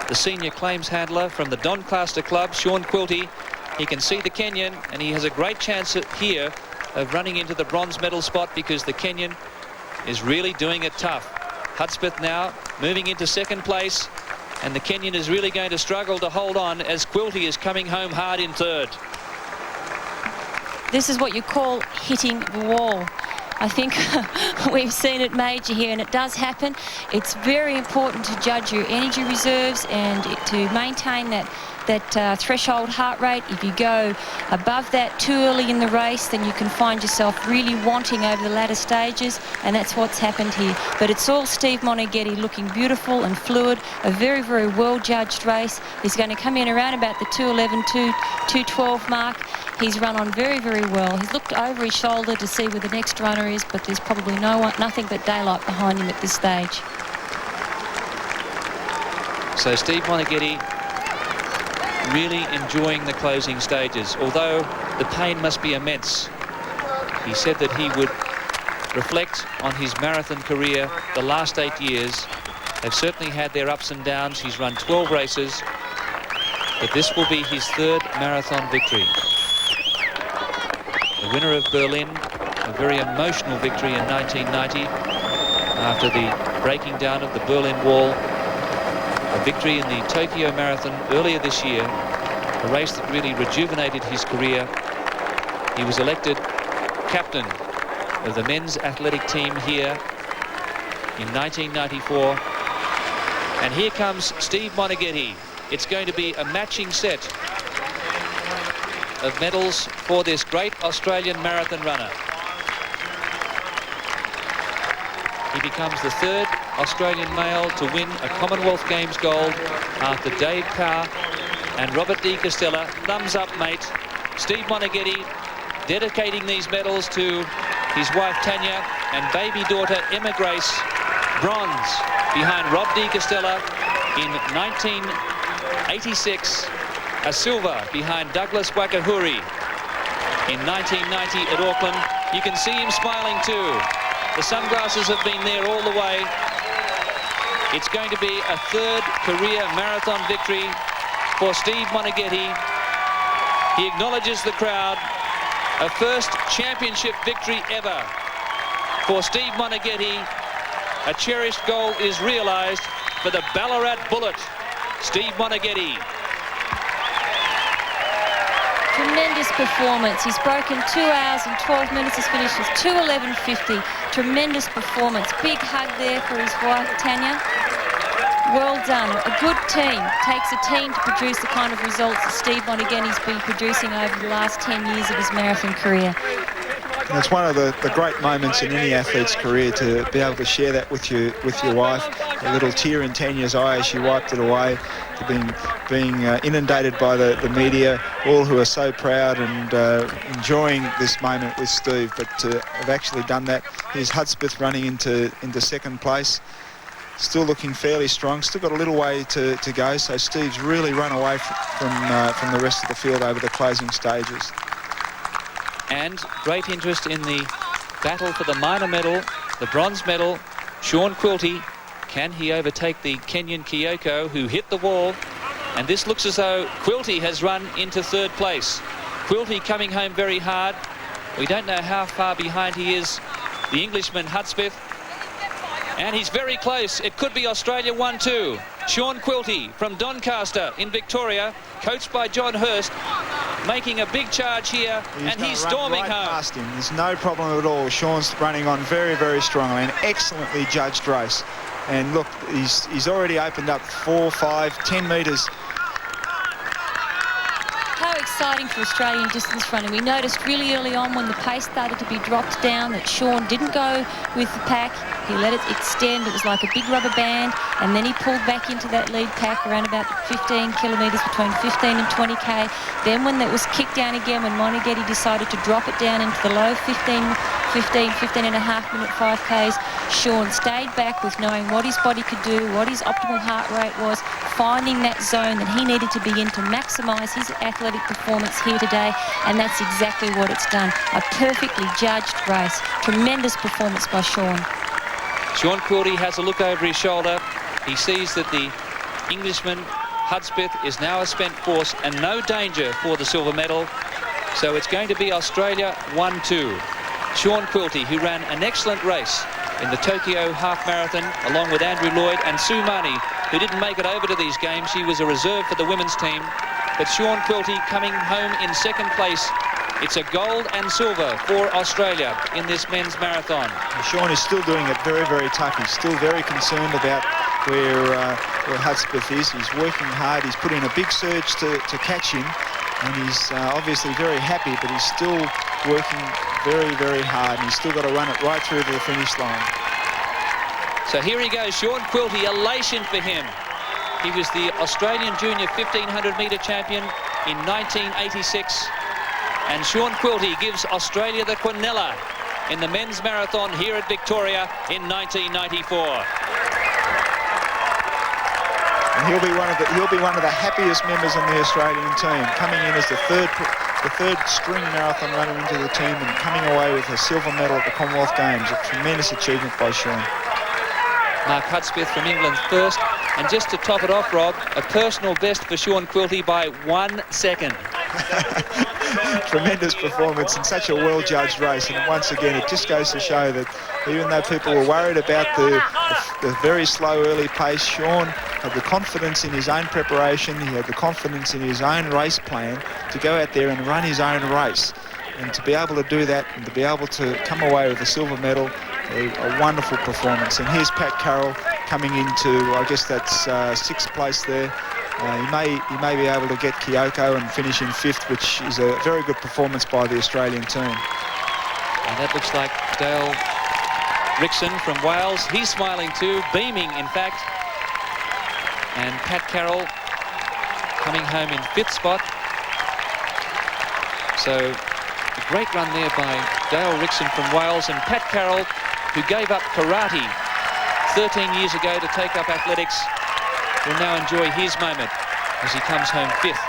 the senior claims handler from the Doncaster Club, Sean Quilty. He can see the Kenyan, and he has a great chance here of running into the bronze medal spot because the Kenyan is really doing it tough. Hudspith now moving into 2nd place, and the Kenyan is really going to struggle to hold on as Quilty is coming home hard in 3rd. This is what you call hitting the wall. I think we've seen it major here, and it does happen. It's very important to judge your energy reserves and to maintain that threshold heart rate. If you go above that too early in the race, then you can find yourself really wanting over the latter stages, and that's what's happened here. But it's all Steve Moneghetti looking beautiful and fluid. A very, very well-judged race. He's going to come in around about the 2:11, 2:12 mark. He's run on very, very well. He's looked over his shoulder to see where the next runner is, but there's probably nothing but daylight behind him at this stage. So Steve Moneghetti really enjoying the closing stages, although the pain must be immense. He said that he would reflect on his marathon career. The last 8 years have certainly had their ups and downs. He's run 12 races, but this will be his 3rd marathon victory. The winner of Berlin, a very emotional victory in 1990 after the breaking down of the Berlin Wall. A victory in the Tokyo Marathon earlier this year, a race that really rejuvenated his career. He was elected captain of the men's athletic team here in 1994. And here comes Steve Moneghetti. It's going to be a matching set of medals for this great Australian marathon runner. He becomes the 3rd Australian male to win a Commonwealth Games gold after Dave Power and Robert D. Costella. Thumbs up, mate. Steve Moneghetti dedicating these medals to his wife Tanya and baby daughter Emma Grace. Bronze behind Rob D. Costella in 1986. A silver behind Douglas Wakahuri in 1990 at Auckland. You can see him smiling too. The sunglasses have been there all the way. It's going to be a 3rd career marathon victory for Steve Moneghetti. He acknowledges the crowd. A 1st championship victory ever for Steve Moneghetti. A cherished goal is realised for the Ballarat Bullet, Steve Moneghetti. Tremendous performance. He's broken 2 hours and 12 minutes. He's finished with 2:11.50. Tremendous performance. Big hug there for his wife, Tanya. Well done. A good team. Takes a team to produce the kind of results that Steve Moneghetti's been producing over the last 10 years of his marathon career. And it's one of the great moments in any athlete's career to be able to share that with your wife. A little tear in Tanya's eye as she wiped it away. Being inundated by the media, all who are so proud and enjoying this moment with Steve. But to have actually done that, here's Hudspith running into second place. Still looking fairly strong, still got a little way to go, so Steve's really run away from the rest of the field over the closing stages. And great interest in the battle for the minor medal, the bronze medal. Sean Quilty, can he overtake the Kenyan Kioko, who hit the wall? And this looks as though Quilty has run into third place. Quilty coming home very hard. We don't know how far behind he is, the Englishman Hudspith. And he's very close. It could be Australia 1-2. Sean Quilty from Doncaster in Victoria, coached by John Hurst, making a big charge here, and he's storming right home. Past him. There's no problem at all. Sean's running on very, very strongly. An excellently judged race. And look, he's already opened up 4, 5, 10 metres. How exciting for Australian distance running. We noticed really early on when the pace started to be dropped down that Sean didn't go with the pack. He let it extend. It was like a big rubber band, and then he pulled back into that lead pack around about 15 kilometres, between 15 and 20k. Then when it was kicked down again, when Moneghetti decided to drop it down into the low 15 and a half minute 5Ks, Sean stayed back with knowing what his body could do, what his optimal heart rate was, finding that zone that he needed to be in to maximise his athletic performance here today, and that's exactly what it's done. A perfectly judged race. Tremendous performance by Sean. Sean Quilty has a look over his shoulder. He sees that the Englishman Hudspith is now a spent force and no danger for the silver medal. So it's going to be Australia 1-2. Sean Quilty, who ran an excellent race in the Tokyo half marathon along with Andrew Lloyd and Sue Marnie, who didn't make it over to these games. She was a reserve for the women's team. But Sean Quilty coming home in second place. It's a gold and silver for Australia in this men's marathon. Sean is still doing it very, very tough. He's still very concerned about where Hudspith is. He's working hard. He's put in a big surge to catch him. And he's obviously very happy, but he's still working very, very hard. And he's still got to run it right through to the finish line. So here he goes, Sean Quilty, elation for him. He was the Australian Junior 1500 metre champion in 1986. And Sean Quilty gives Australia the quinella in the men's marathon here at Victoria in 1994. And he'll be one of the happiest members in the Australian team, coming in as the third string marathon runner into the team and coming away with a silver medal at the Commonwealth Games. A tremendous achievement by Sean. Mark Hudspith from England first, and just to top it off, Rob, a personal best for Sean Quilty by 1 second. Tremendous performance in such a well-judged race, and once again it just goes to show that even though people were worried about the very slow early pace, Sean had the confidence in his own preparation, he had the confidence in his own race plan to go out there and run his own race, and to be able to do that and to be able to come away with a silver medal, a wonderful performance. And here's Pat Carroll coming into, I guess that's sixth place there. He may be able to get Kioko and finish in fifth, which is a very good performance by the Australian team. And that looks like Dale Rixon from Wales. He's smiling too, beaming in fact. And Pat Carroll coming home in fifth spot. So a great run there by Dale Rixon from Wales, and Pat Carroll, who gave up karate 13 years ago to take up athletics, will now enjoy his moment as he comes home fifth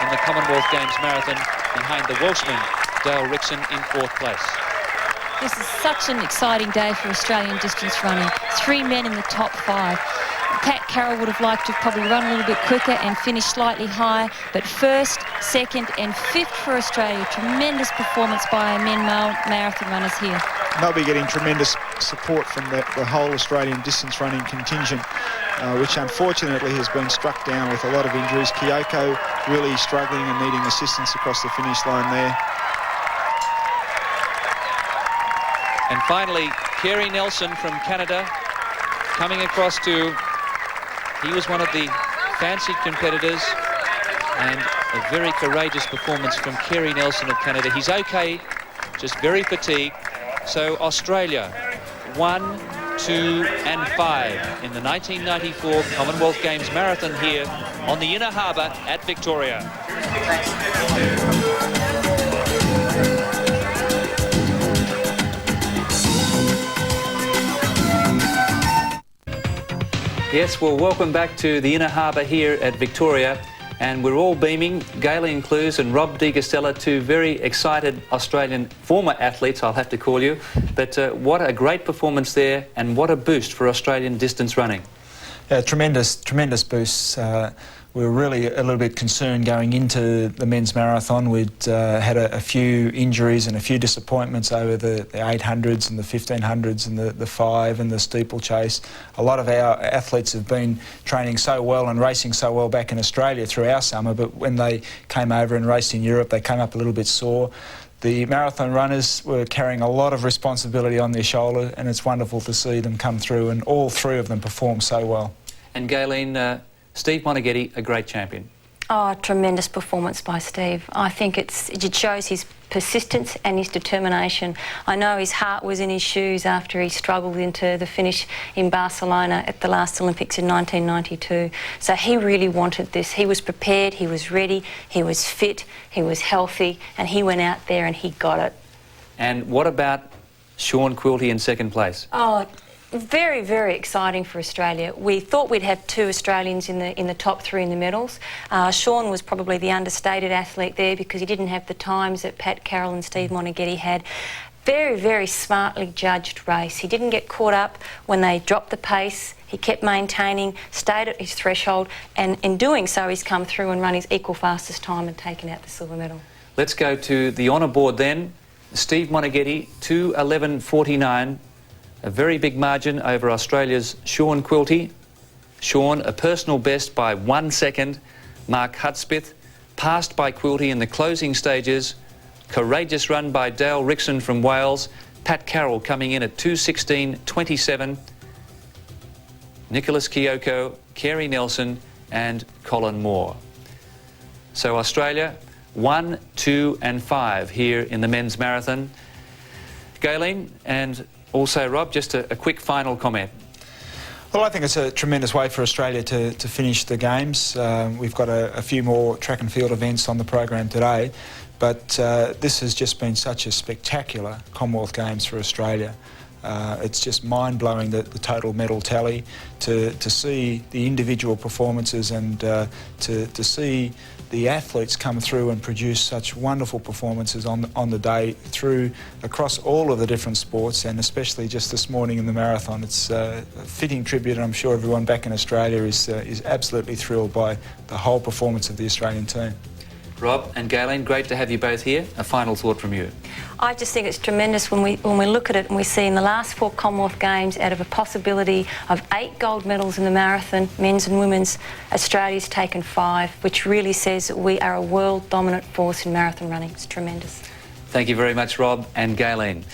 in the Commonwealth Games marathon behind the Welshman Dale Rixon in fourth place. This is such an exciting day for Australian distance running. 3 men in the top 5. Pat Carroll would have liked to probably run a little bit quicker and finish slightly higher, but first, second and fifth for Australia. Tremendous performance by our men marathon runners here. They'll be getting tremendous support from the whole Australian distance running contingent, which unfortunately has been struck down with a lot of injuries. Kioko really struggling and needing assistance across the finish line there. And finally, Carey Nelson from Canada coming across to He was one of the fancied competitors, and a very courageous performance from Carey Nelson of Canada. He's okay, just very fatigued. So Australia, 1, 2 and 5 in the 1994 Commonwealth Games Marathon here on the Inner Harbour at Victoria. Yes, well, welcome back to the Inner Harbour here at Victoria, and we're all beaming. Galen Clues and Rob De Castella, two very excited Australian former athletes, I'll have to call you. But what a great performance there, and what a boost for Australian distance running. Yeah, tremendous boost. We were really a little bit concerned going into the men's marathon. We'd had a few injuries and a few disappointments over the 800s and the 1500s and the 5 and the steeplechase. A lot of our athletes have been training so well and racing so well back in Australia through our summer, but when they came over and raced in Europe, they came up a little bit sore. The marathon runners were carrying a lot of responsibility on their shoulder, and it's wonderful to see them come through, and all three of them perform so well. And Galen, Steve Moneghetti, a great champion. Oh, tremendous performance by Steve. I think it shows his persistence and his determination. I know his heart was in his shoes after he struggled into the finish in Barcelona at the last Olympics in 1992. So he really wanted this. He was prepared, he was ready, he was fit, he was healthy, and he went out there and he got it. And what about Sean Quilty in second place? Oh, very, very exciting for Australia. We thought we'd have two Australians in the top three in the medals. Sean was probably the understated athlete there because he didn't have the times that Pat Carroll and Steve Moneghetti had. Very, very smartly judged race. He didn't get caught up when they dropped the pace. He kept maintaining, stayed at his threshold, and in doing so he's come through and run his equal fastest time and taken out the silver medal. Let's go to the honour board then. Steve Moneghetti, 2:11.49. A very big margin over Australia's Sean Quilty. Sean, a personal best by 1 second. Mark Hudspith, passed by Quilty in the closing stages. Courageous run by Dale Rixon from Wales. Pat Carroll coming in at 2:16.27. Nicolas Kioko, Carey Nelson and Colin Moore. So Australia, 1, 2 and 5 here in the men's marathon. Galen and also, Rob, just a quick final comment. Well, I think it's a tremendous way for Australia to finish the Games. We've got a few more track and field events on the program today, but this has just been such a spectacular Commonwealth Games for Australia. It's just mind-blowing the total medal tally, to see the individual performances and to see the athletes come through and produce such wonderful performances on the day across all of the different sports, and especially just this morning in the marathon. It's a fitting tribute, and I'm sure everyone back in Australia is absolutely thrilled by the whole performance of the Australian team. Rob and Galen, great to have you both here. A final thought from you. I just think it's tremendous when we look at it and we see in the last 4 Commonwealth Games, out of a possibility of 8 gold medals in the marathon, men's and women's, Australia's taken 5, which really says that we are a world dominant force in marathon running. It's tremendous. Thank you very much, Rob and Galen.